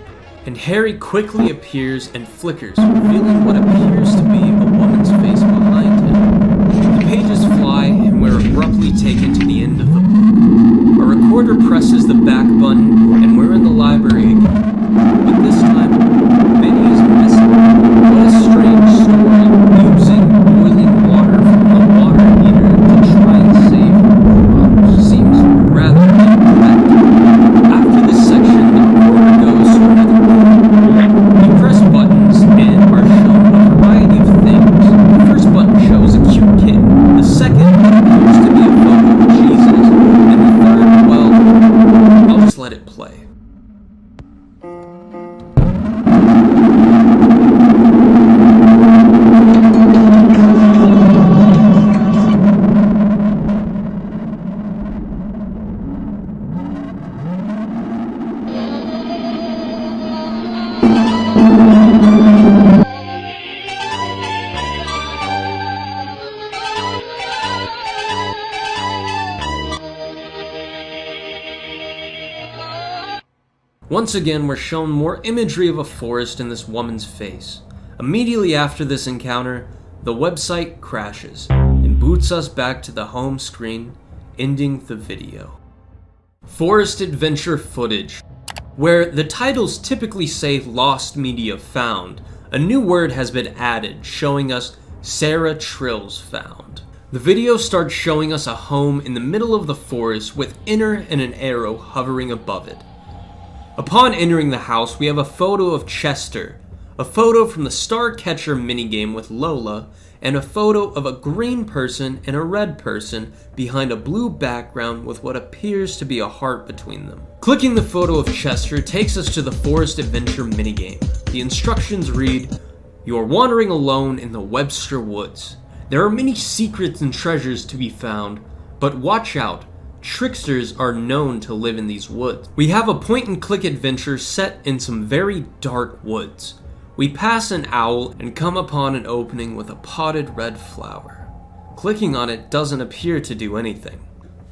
S14: and Harry quickly appears and flickers, revealing what appears to be a woman's face behind him. The pages fly, and we're abruptly taken to the end of the book. A recorder presses the back button, and we're in the library again. But this time, Minnie is missing. What a strange story, using boiling water from a water heater to try and save crops seems rather impractical. After this section, the recorder goes to another page. You press buttons and are shown a variety of things. The first button shows a cute kitten. The second appears to be a photo of Jesus. And the third, well, I'll just let it play. Once again, we're shown more imagery of a forest in this woman's face. Immediately after this encounter, the website crashes and boots us back to the home screen, ending the video. Forest adventure footage. Where the titles typically say Lost Media Found, a new word has been added, showing us Sarah Trills Found. The video starts showing us a home in the middle of the forest with Enter and an arrow hovering above it. Upon entering the house, we have a photo of Chester, a photo from the Star Catcher minigame with Lola, and a photo of a green person and a red person behind a blue background with what appears to be a heart between them. Clicking the photo of Chester takes us to the Forest Adventure minigame. The instructions read, "You are wandering alone in the Webster Woods. There are many secrets and treasures to be found, but watch out. Tricksters are known to live in these woods." We have a point-and-click adventure set in some very dark woods. We pass an owl and come upon an opening with a potted red flower. Clicking on it doesn't appear to do anything.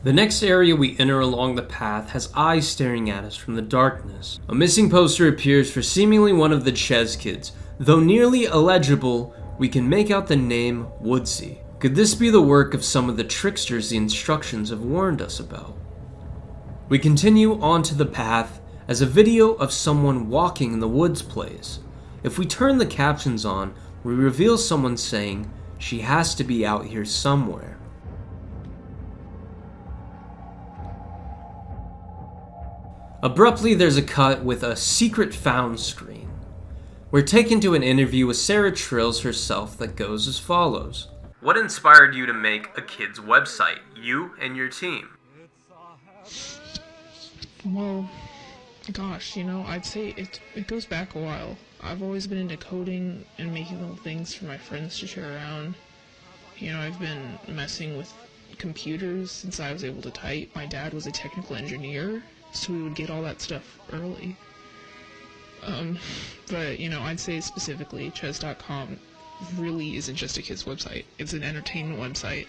S14: The next area we enter along the path has eyes staring at us from the darkness. A missing poster appears for seemingly one of the Ches kids. Though nearly illegible, we can make out the name Woodsy. Could this be the work of some of the tricksters the instructions have warned us about? We continue onto the path as a video of someone walking in the woods plays. If we turn the captions on, we reveal someone saying, "She has to be out here somewhere." Abruptly, there's a cut with a secret found screen. We're taken to an interview with Sarah Trills herself that goes as follows. What inspired you to make a kid's website, you and your team?
S15: Well, gosh, I'd say it goes back a while. I've always been into coding and making little things for my friends to share around. I've been messing with computers since I was able to type. My dad was a technical engineer, so we would get all that stuff early. But, I'd say specifically, Ches.com really isn't just a kid's website. It's an entertainment website.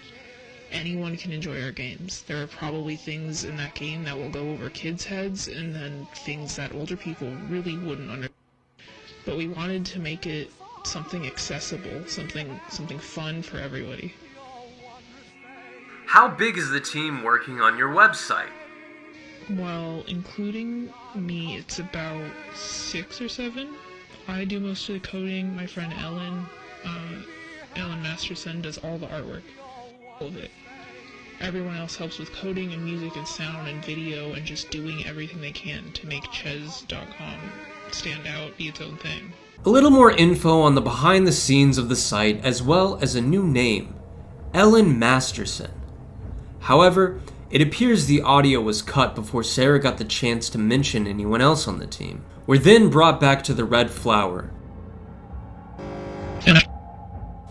S15: Anyone can enjoy our games. There are probably things in that game that will go over kids' heads, and then things that older people really wouldn't understand. But we wanted to make it something accessible, something fun for everybody.
S14: How big is the team working on your website?
S15: Well, including me, it's about 6 or 7. I do most of the coding. My friend Ellen Masterson does all the artwork. All of it. Everyone else helps with coding and music and sound and video and just doing everything they can to make Ches.com stand out, be its own thing.
S14: A little more info on the behind the scenes of the site as well as a new name, Ellen Masterson. However, it appears the audio was cut before Sarah got the chance to mention anyone else on the team. We're then brought back to the red flower.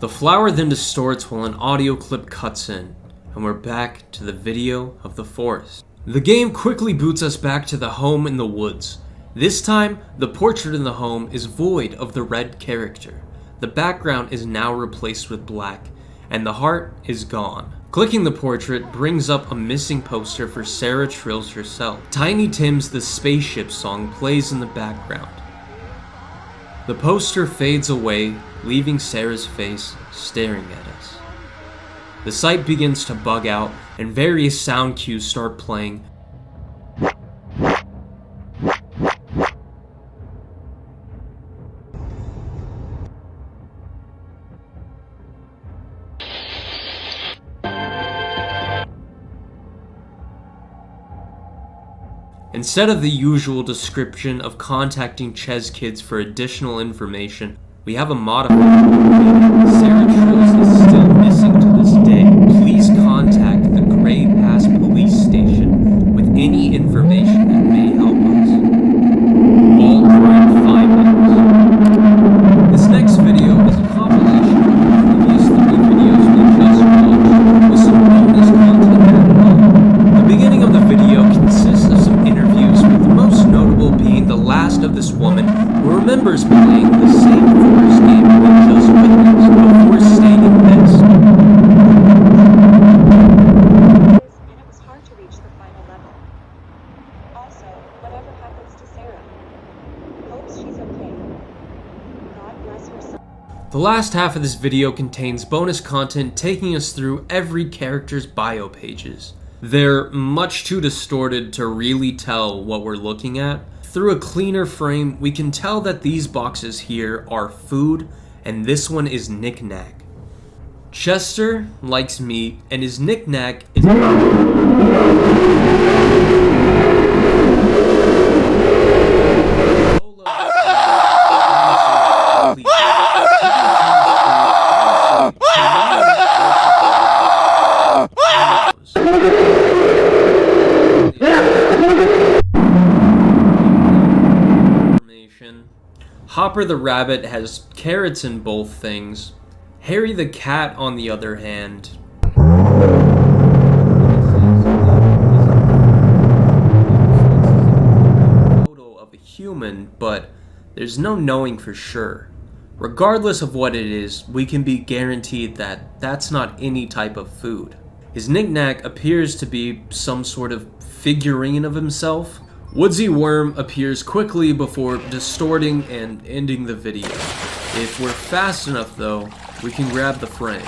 S14: The flower then distorts while an audio clip cuts in, and we're back to the video of the forest. The game quickly boots us back to the home in the woods. This time, the portrait in the home is void of the red character. The background is now replaced with black, and the heart is gone. Clicking the portrait brings up a missing poster for Sarah Trills herself. Tiny Tim's The Spaceship song plays in the background. The poster fades away, leaving Sarah's face staring at us. The site begins to bug out, and various sound cues start playing. Instead of the usual description of contacting Ches Kids for additional information, we have a modifier. Sarah Trills is still missing to this day. Please contact the Gray Pass police station with any information that may help us. All current findings. This next video is a compilation of the previous 3 videos we just watched with some bonus content added on. The beginning of the video consists of some interviews, with the most notable being the last of this woman who remembers playing the same forest game we just witnessed before stating this.
S16: And it was hard to reach the final level. Also, whatever happens to Sarah, hopes she's okay. God bless her son.
S14: The last half of this video contains bonus content taking us through every character's bio pages. They're much too distorted to really tell what we're looking at. Through a cleaner frame, we can tell that these boxes here are food, and this one is knick-knack. Chester likes meat, and his knick-knack is... Hopper the rabbit has carrots in both things. Harry the cat, on the other hand, photo of a human, but there's no knowing for sure. Regardless of what it is, we can be guaranteed that that's not any type of food. His knick-knack appears to be some sort of figurine of himself. Woodsy Worm appears quickly before distorting and ending the video. If we're fast enough though, we can grab the frame.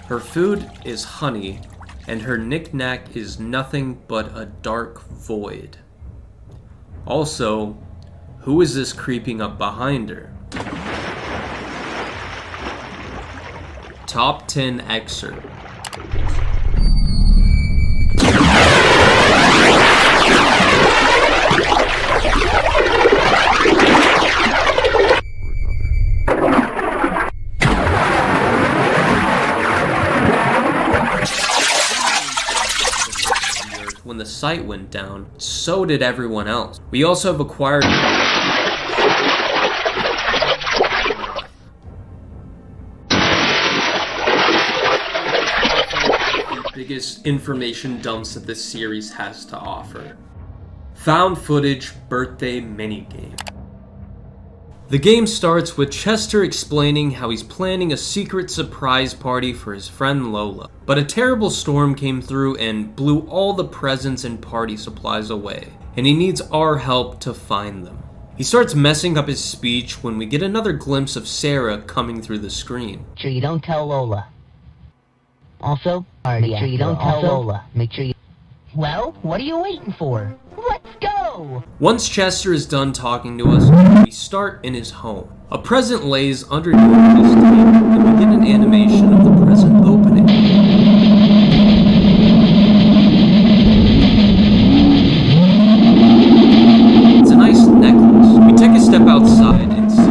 S14: Her food is honey, and her knick-knack is nothing but a dark void. Also, who is this creeping up behind her? Top 10 excerpt. When the site went down, so did everyone else. We also have acquired the biggest information dumps that this series has to offer. Found footage birthday minigame. The game starts with Chester explaining how he's planning a secret surprise party for his friend Lola. But a terrible storm came through and blew all the presents and party supplies away, and he needs our help to find them. He starts messing up his speech when we get another glimpse of Sarah coming through the screen.
S11: Make sure you don't tell Lola. Also, make sure you don't tell Lola. Make sure you... Well, what are you waiting for? Let's go!
S14: Once Chester is done talking to us, we start in his home. A present lays underneath his table, and we get an animation of the present opening. It's a nice necklace. We take a step outside and see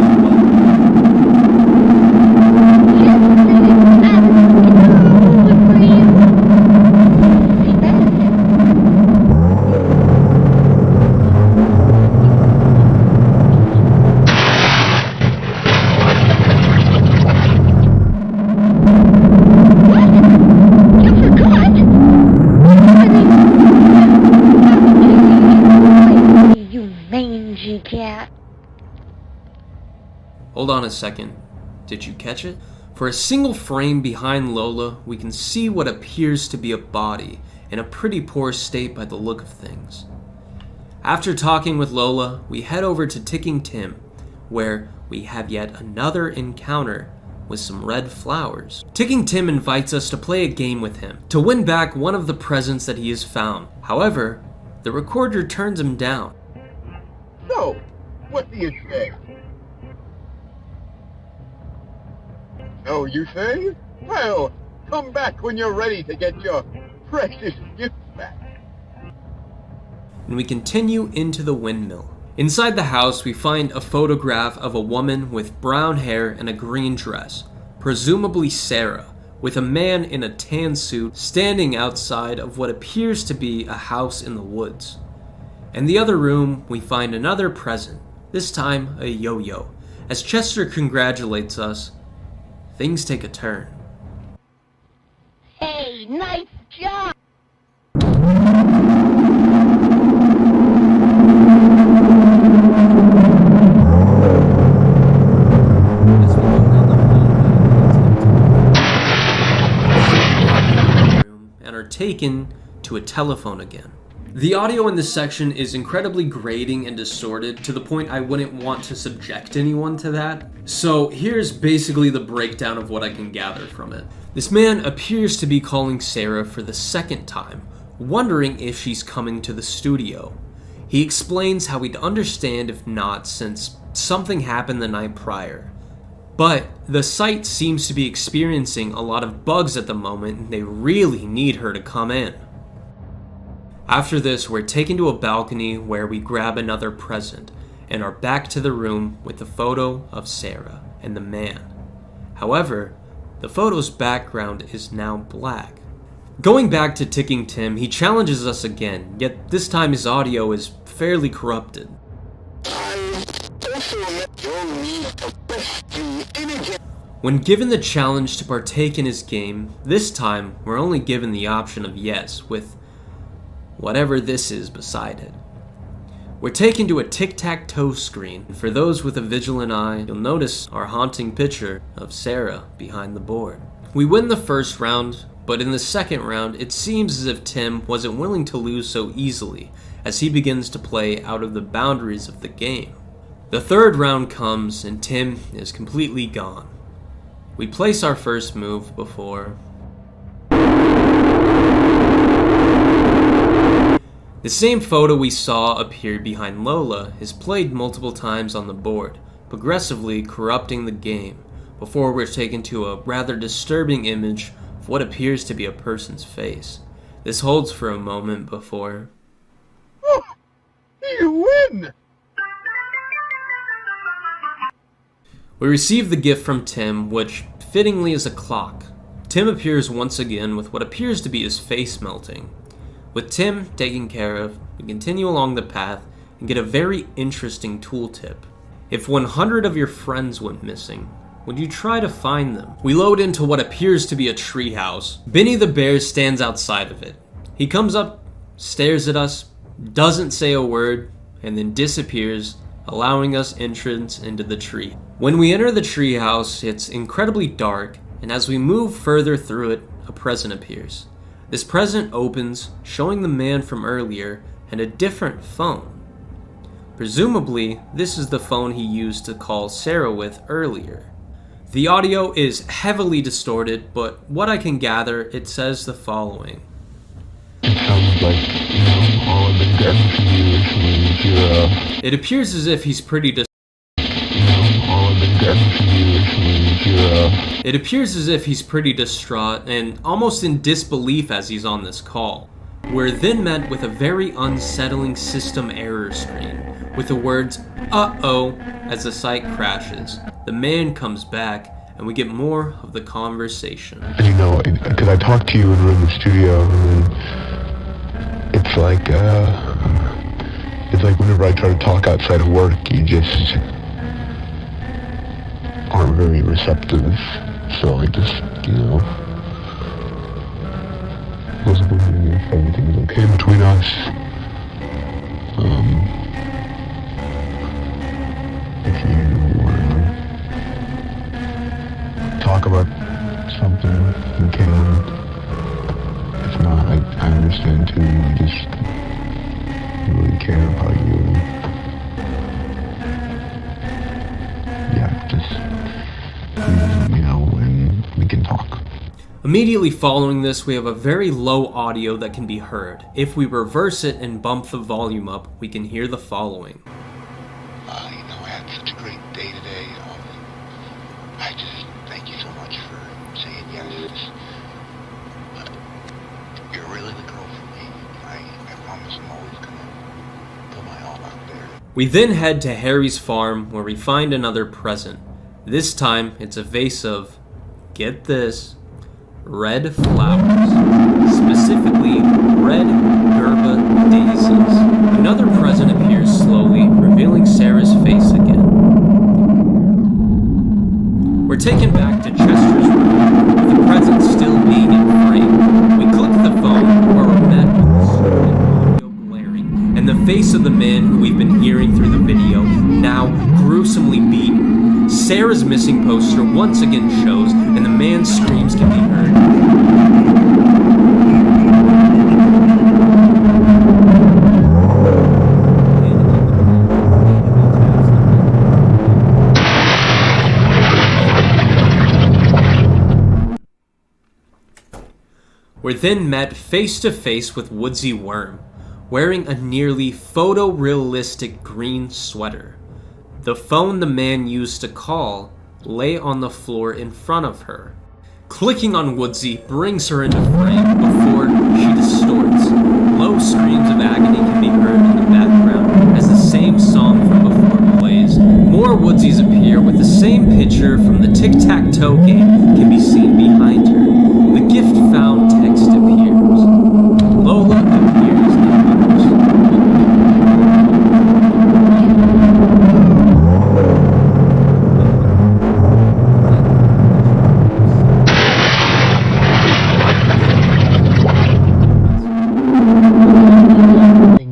S14: Hold on a second. Did you catch it? For a single frame behind Lola, we can see what appears to be a body in a pretty poor state by the look of things. After talking with Lola, we head over to Ticking Tim, where we have yet another encounter with some red flowers. Ticking Tim invites us to play a game with him to win back one of the presents that he has found. However, the recorder turns him down.
S17: So, what do you say? Oh, you say? Well, come back when you're ready to get your precious gift back.
S14: And we continue into the windmill. Inside the house, we find a photograph of a woman with brown hair and a green dress, presumably Sarah, with a man in a tan suit standing outside of what appears to be a house in the woods. In the other room, we find another present, this time a yo-yo. As Chester congratulates us, things take a turn.
S11: Hey, nice job!
S14: And are taken to a telephone again. The audio in this section is incredibly grating and distorted to the point I wouldn't want to subject anyone to that. So here's basically the breakdown of what I can gather from it. This man appears to be calling Sarah for the second time, wondering if she's coming to the studio. He explains how he'd understand if not, since something happened the night prior. But the site seems to be experiencing a lot of bugs at the moment and they really need her to come in. After this, we're taken to a balcony where we grab another present and are back to the room with the photo of Sarah and the man. However, the photo's background is now black. Going back to Ticking Tim, he challenges us again, yet this time his audio is fairly corrupted. When given the challenge to partake in his game, this time we're only given the option of yes, with whatever this is beside it. We're taken to a tic-tac-toe screen, and for those with a vigilant eye, you'll notice our haunting picture of Sarah behind the board. We win the first round, but in the second round, it seems as if Tim wasn't willing to lose so easily, as he begins to play out of the boundaries of the game. The third round comes, and Tim is completely gone. We place our first move before... The same photo we saw appear behind Lola is played multiple times on the board, progressively corrupting the game, before we're taken to a rather disturbing image of what appears to be a person's face. This holds for a moment before...
S17: Oh, you win!
S14: We receive the gift from Tim, which fittingly is a clock. Tim appears once again with what appears to be his face melting. With Tim taken care of, we continue along the path and get a very interesting tooltip. If 100 of your friends went missing, would you try to find them? We load into what appears to be a treehouse. Benny the bear stands outside of it. He comes up, stares at us, doesn't say a word, and then disappears, allowing us entrance into the tree. When we enter the treehouse, it's incredibly dark, and as we move further through it, a present appears. This present opens, showing the man from earlier and a different phone. Presumably, this is the phone he used to call Sarah with earlier. The audio is heavily distorted, but what I can gather, it says the following.
S18: It sounds like, all I've been getting from you is you're,
S14: It appears as if he's pretty It appears as if he's pretty distraught and almost in disbelief as he's on this call. We're then met with a very unsettling system error screen, with the words, "uh-oh," as the site crashes. The man comes back, and we get more of the conversation.
S18: because I talked to you when we were in the studio, and it's like whenever I try to talk outside of work, you just aren't very receptive. So I just, was wondering if everything was okay between us. If you want to talk about something, you can. If not, I understand too. I just really care about you. Yeah, just please let me know when we can talk.
S14: Immediately following this, we have a very low audio that can be heard. If we reverse it and bump the volume up, we can hear the following.
S18: I had such a great day today. I just thank you so much for saying yes. You're really the girl for me. I promise I'm always gonna put my all out there.
S14: We then head to Harry's farm where we find another present. This time, it's a vase of, get this, red flowers, specifically red gerba daisies. Another present appears slowly, revealing Sarah's face again. We're taken back to Chester's room, with the present still being in frame. We click the phone, where we're met with the stupid audio blaring, and the face of the man who we've been hearing through the video, now gruesomely beaten. Sarah's missing poster once again shows, and the man's screams can be heard. We're then met face to face with Woodsy Worm, wearing a nearly photorealistic green sweater. The phone the man used to call lay on the floor in front of her. Clicking on Woodsy brings her into frame before she distorts. Low screams of agony can be heard in the background as the same song from before plays. More Woodsies appear with the same picture from the tic-tac-toe game can be seen behind her. The gift found text appears. Lola appears in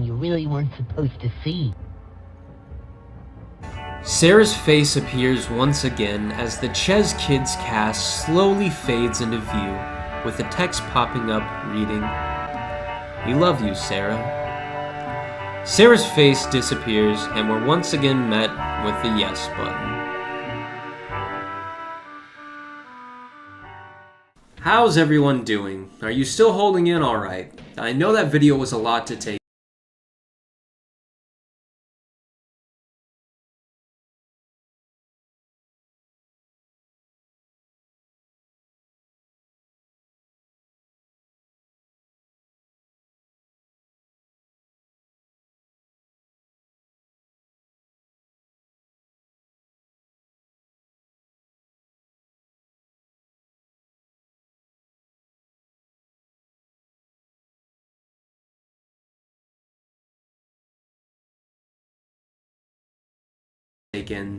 S11: You really weren't supposed to see.
S14: Sarah's face appears once again as the Chez Kids cast slowly fades into view, with the text popping up reading, "We love you, Sarah." Sarah's face disappears, and we're once again met with the yes button. How's everyone doing? Are you still holding in alright? I know that video was a lot to take.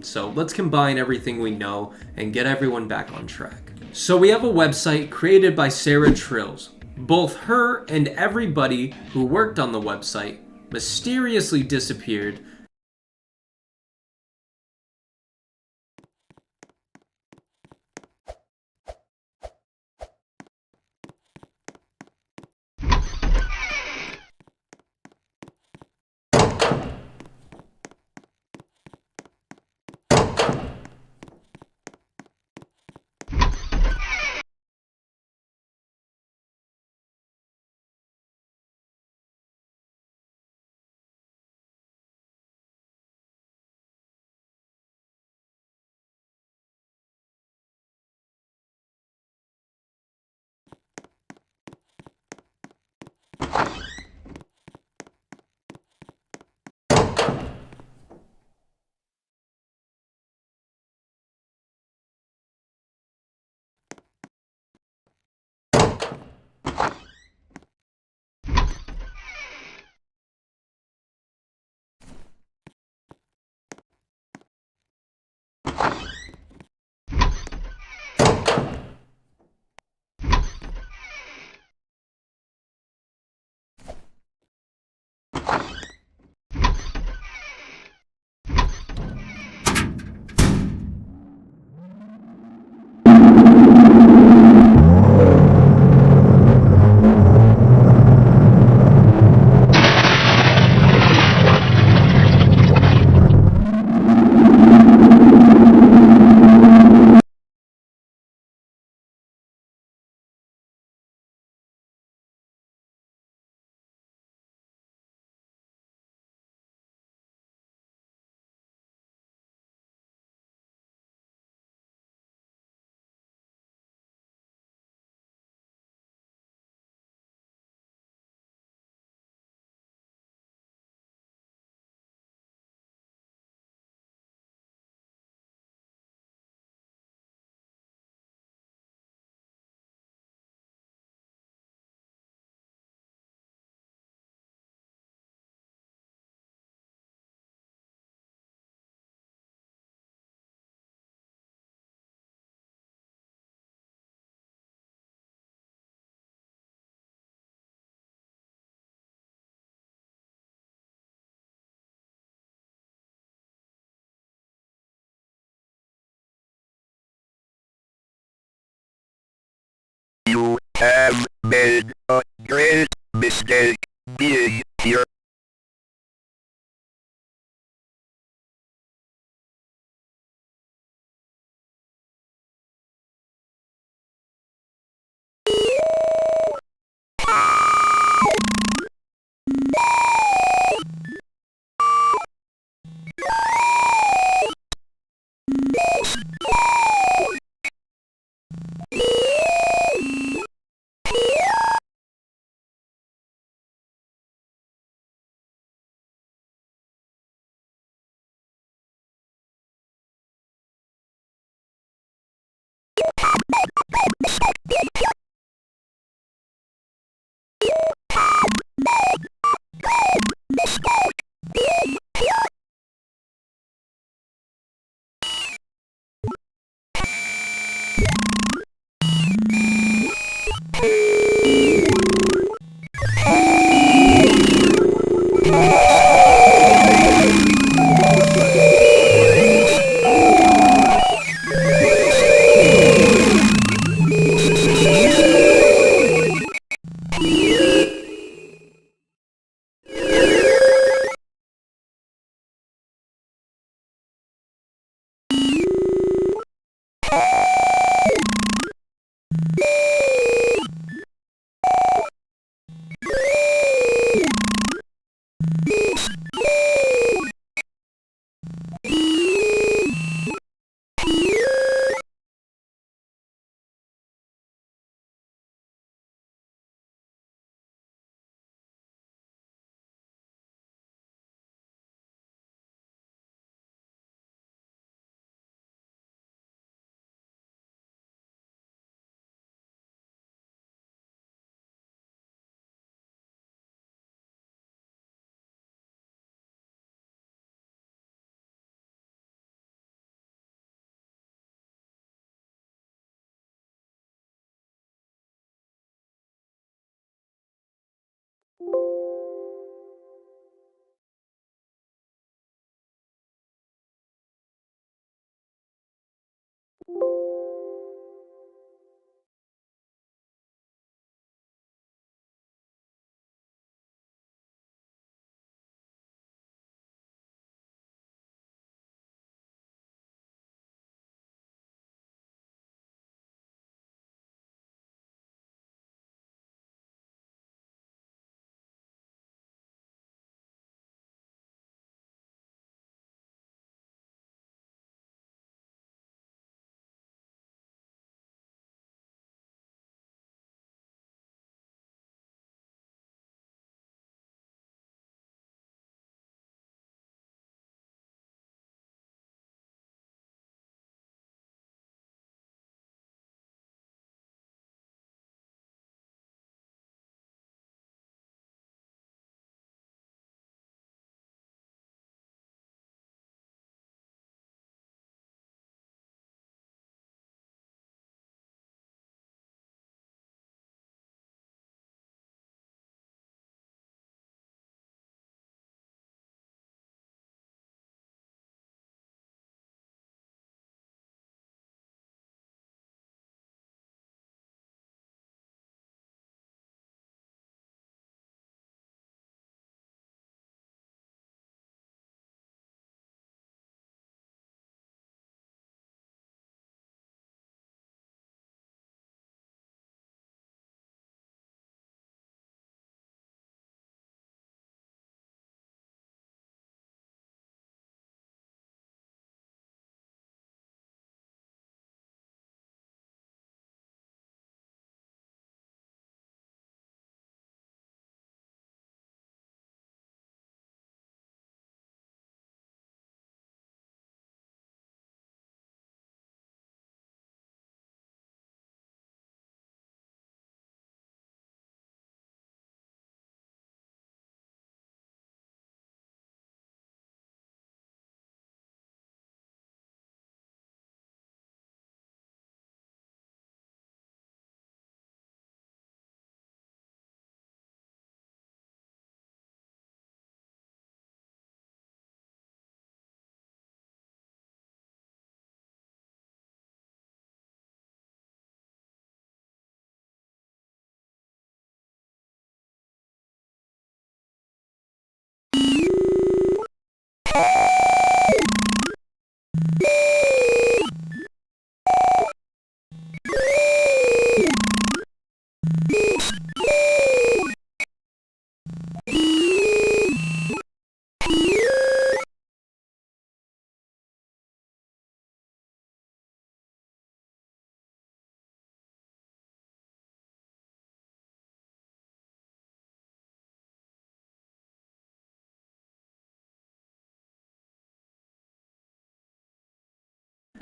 S14: So let's combine everything we know and get everyone back on track. So we have a website created by Sarah Trills. Both her and everybody who worked on the website mysteriously disappeared.
S19: have made a great mistake being here.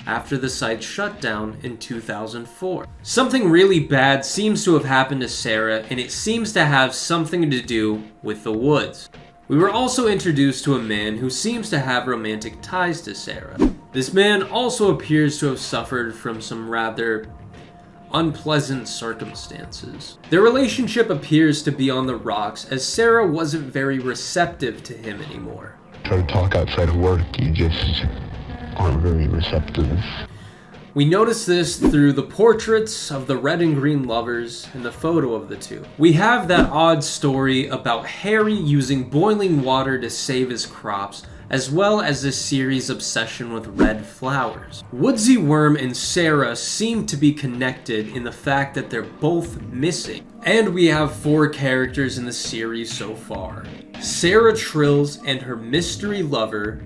S14: after the site shut down in 2004. Something really bad seems to have happened to Sarah, and it seems to have something to do with the woods. We were also introduced to a man who seems to have romantic ties to Sarah. This man also appears to have suffered from some rather unpleasant circumstances. Their relationship appears to be on the rocks, as Sarah wasn't very receptive to him anymore.
S18: Try to talk outside of work, you just aren't very receptive.
S14: We notice this through the portraits of the red and green lovers and the photo of the two. We have that odd story about Harry using boiling water to save his crops, as well as this series' obsession with red flowers. Woodsy Worm and Sarah seem to be connected in the fact that they're both missing. And we have 4 characters in the series so far: Sarah Trills and her mystery lover,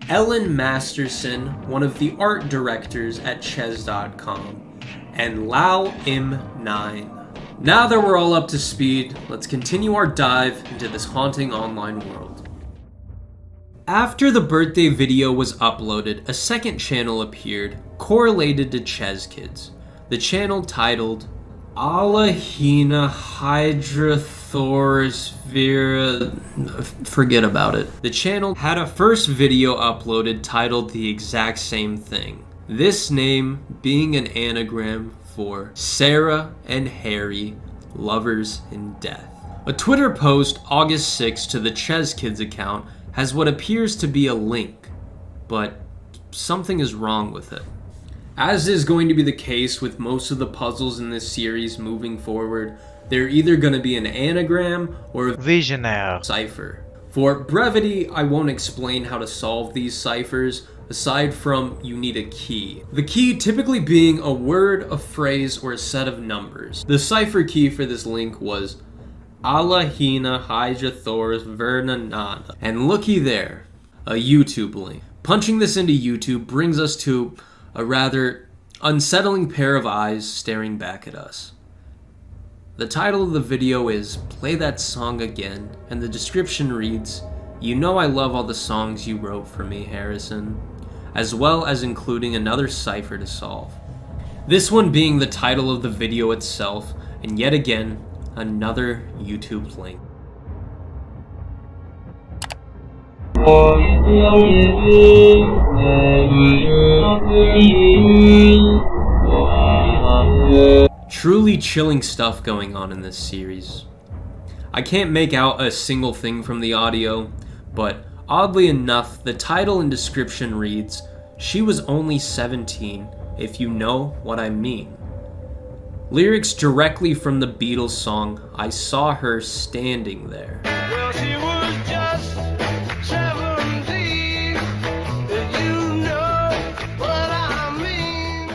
S14: Ellen Masterson, one of the art directors at Ches.com, and Lau M9. Now that we're all up to speed, let's continue our dive into this haunting online world. After the birthday video was uploaded, a second channel appeared, correlated to Ches Kids. The channel titled Alahina Hydrothorus Vera... forget about it. The channel had a first video uploaded titled the exact same thing. This name being an anagram for Sarah and Harry, lovers in death. A Twitter post August 6th to the Ches Kids account has what appears to be a link, but something is wrong with it. As is going to be the case with most of the puzzles in this series moving forward, they're either going to be an anagram or a visionaire cipher. For brevity, I won't explain how to solve these ciphers, aside from you need a key. The key typically being a word, a phrase, or a set of numbers. The cipher key for this link was Alahina Hydrothorus Vernanana. And looky there, a YouTube link. Punching this into YouTube brings us to a rather unsettling pair of eyes staring back at us. The title of the video is Play That Song Again, and the description reads, "You know I love all the songs you wrote for me, Harrison," as well as including another cipher to solve. This one being the title of the video itself, and yet again, another YouTube link. Truly chilling stuff going on in this series. I can't make out a single thing from the audio, but oddly enough, the title and description reads, "She was only 17, if you know what I mean." Lyrics directly from the Beatles song, "I Saw Her Standing There."
S20: Well, she was just 17, if you know what I mean.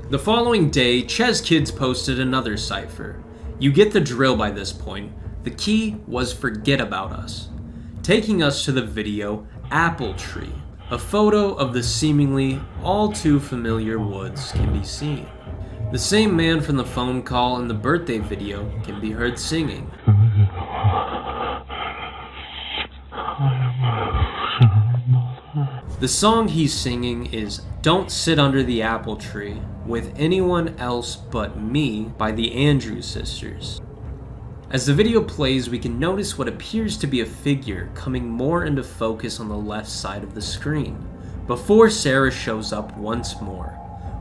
S14: The following day, Ches Kids posted another cipher. You get the drill by this point. The key was "Forget About Us," taking us to the video Apple Tree. A photo of the seemingly all too familiar woods can be seen. The same man from the phone call in the birthday video can be heard singing. The song he's singing is "Don't Sit Under the Apple Tree with Anyone Else But Me" by the Andrews Sisters. As the video plays, we can notice what appears to be a figure coming more into focus on the left side of the screen, before Sarah shows up once more,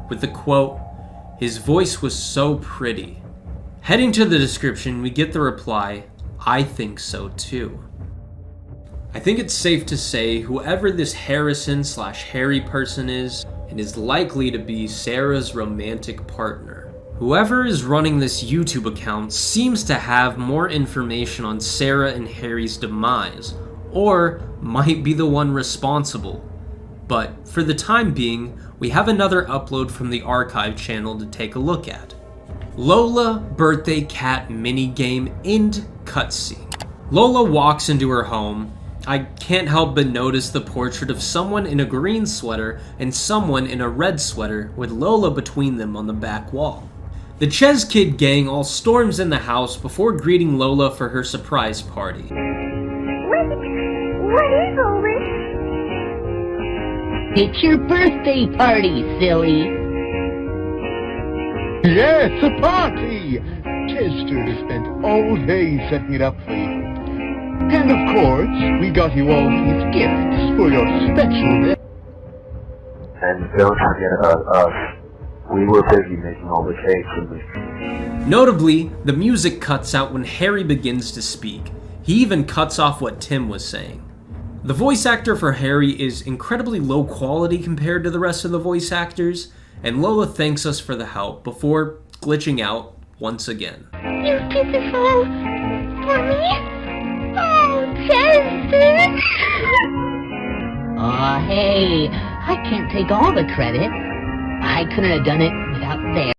S14: with the quote, "His voice was so pretty." Heading to the description, we get the reply, "I think so too." I think it's safe to say whoever this Harrison/Harry person is, and is likely to be Sarah's romantic partner. Whoever is running this YouTube account seems to have more information on Sarah and Harry's demise, or might be the one responsible. But for the time being, we have another upload from the archive channel to take a look at. Lola Birthday Cat Minigame End Cutscene. Lola walks into her home. I can't help but notice the portrait of someone in a green sweater and someone in a red sweater with Lola between them on the back wall. The Ches Kid gang all storms in the house before greeting Lola for her surprise party.
S6: What is all this?
S12: It's your birthday party, silly.
S17: Yes, a party! Chester has spent all day setting it up for you. And of course, we got you all these gifts for your special day.
S21: And don't forget about us. We were busy making all the cakes and
S14: Notably, the music cuts out when Harry begins to speak. He even cuts off what Tim was saying. The voice actor for Harry is incredibly low quality compared to the rest of the voice actors, and Lola thanks us for the help before glitching out once again.
S6: You did this all for me? Oh, Chester!
S12: Aw, hey, I can't take all the credit. I couldn't have done it without Sarah.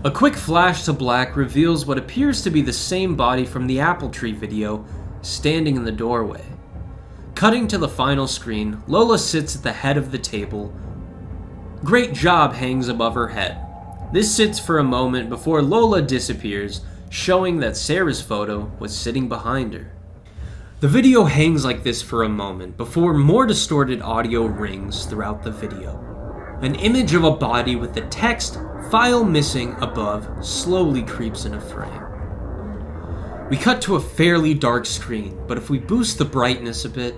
S14: A quick flash to black reveals what appears to be the same body from the apple tree video, standing in the doorway. Cutting to the final screen, Lola sits at the head of the table. Great Job hangs above her head. This sits for a moment before Lola disappears, showing that Sarah's photo was sitting behind her. The video hangs like this for a moment before more distorted audio rings throughout the video. An image of a body with the text "file missing" above slowly creeps into frame. We cut to a fairly dark screen, but if we boost the brightness a bit,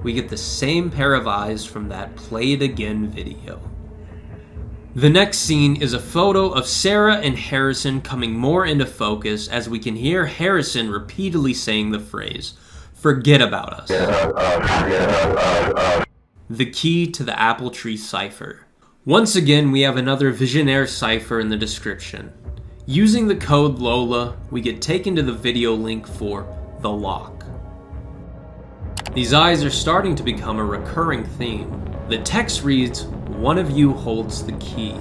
S14: we get the same pair of eyes from that "Play It Again" video. The next scene is a photo of Sarah and Harrison coming more into focus as we can hear Harrison repeatedly saying the phrase, "Forget about us." The key to the apple tree cipher. Once again, we have another Visionaire cipher in the description. Using the code Lola, we get taken to the video link for The Lock. These eyes are starting to become a recurring theme. The text reads, "One of you holds the key."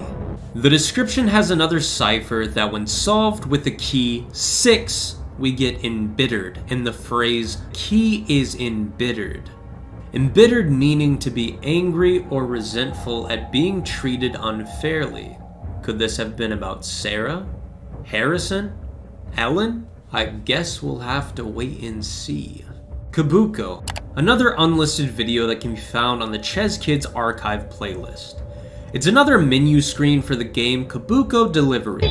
S14: The description has another cipher that when solved with the key 6, we get embittered, and the phrase "key is embittered." Embittered meaning to be angry or resentful at being treated unfairly. Could this have been about Sarah? Harrison? Ellen? I guess we'll have to wait and see. Kabuko, another unlisted video that can be found on the Ches Kids Archive playlist. It's another menu screen for the game Kabuko Delivery.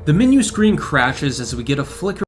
S14: The menu screen crashes as we get a flicker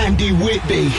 S20: Andy Whitby.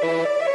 S6: Bye.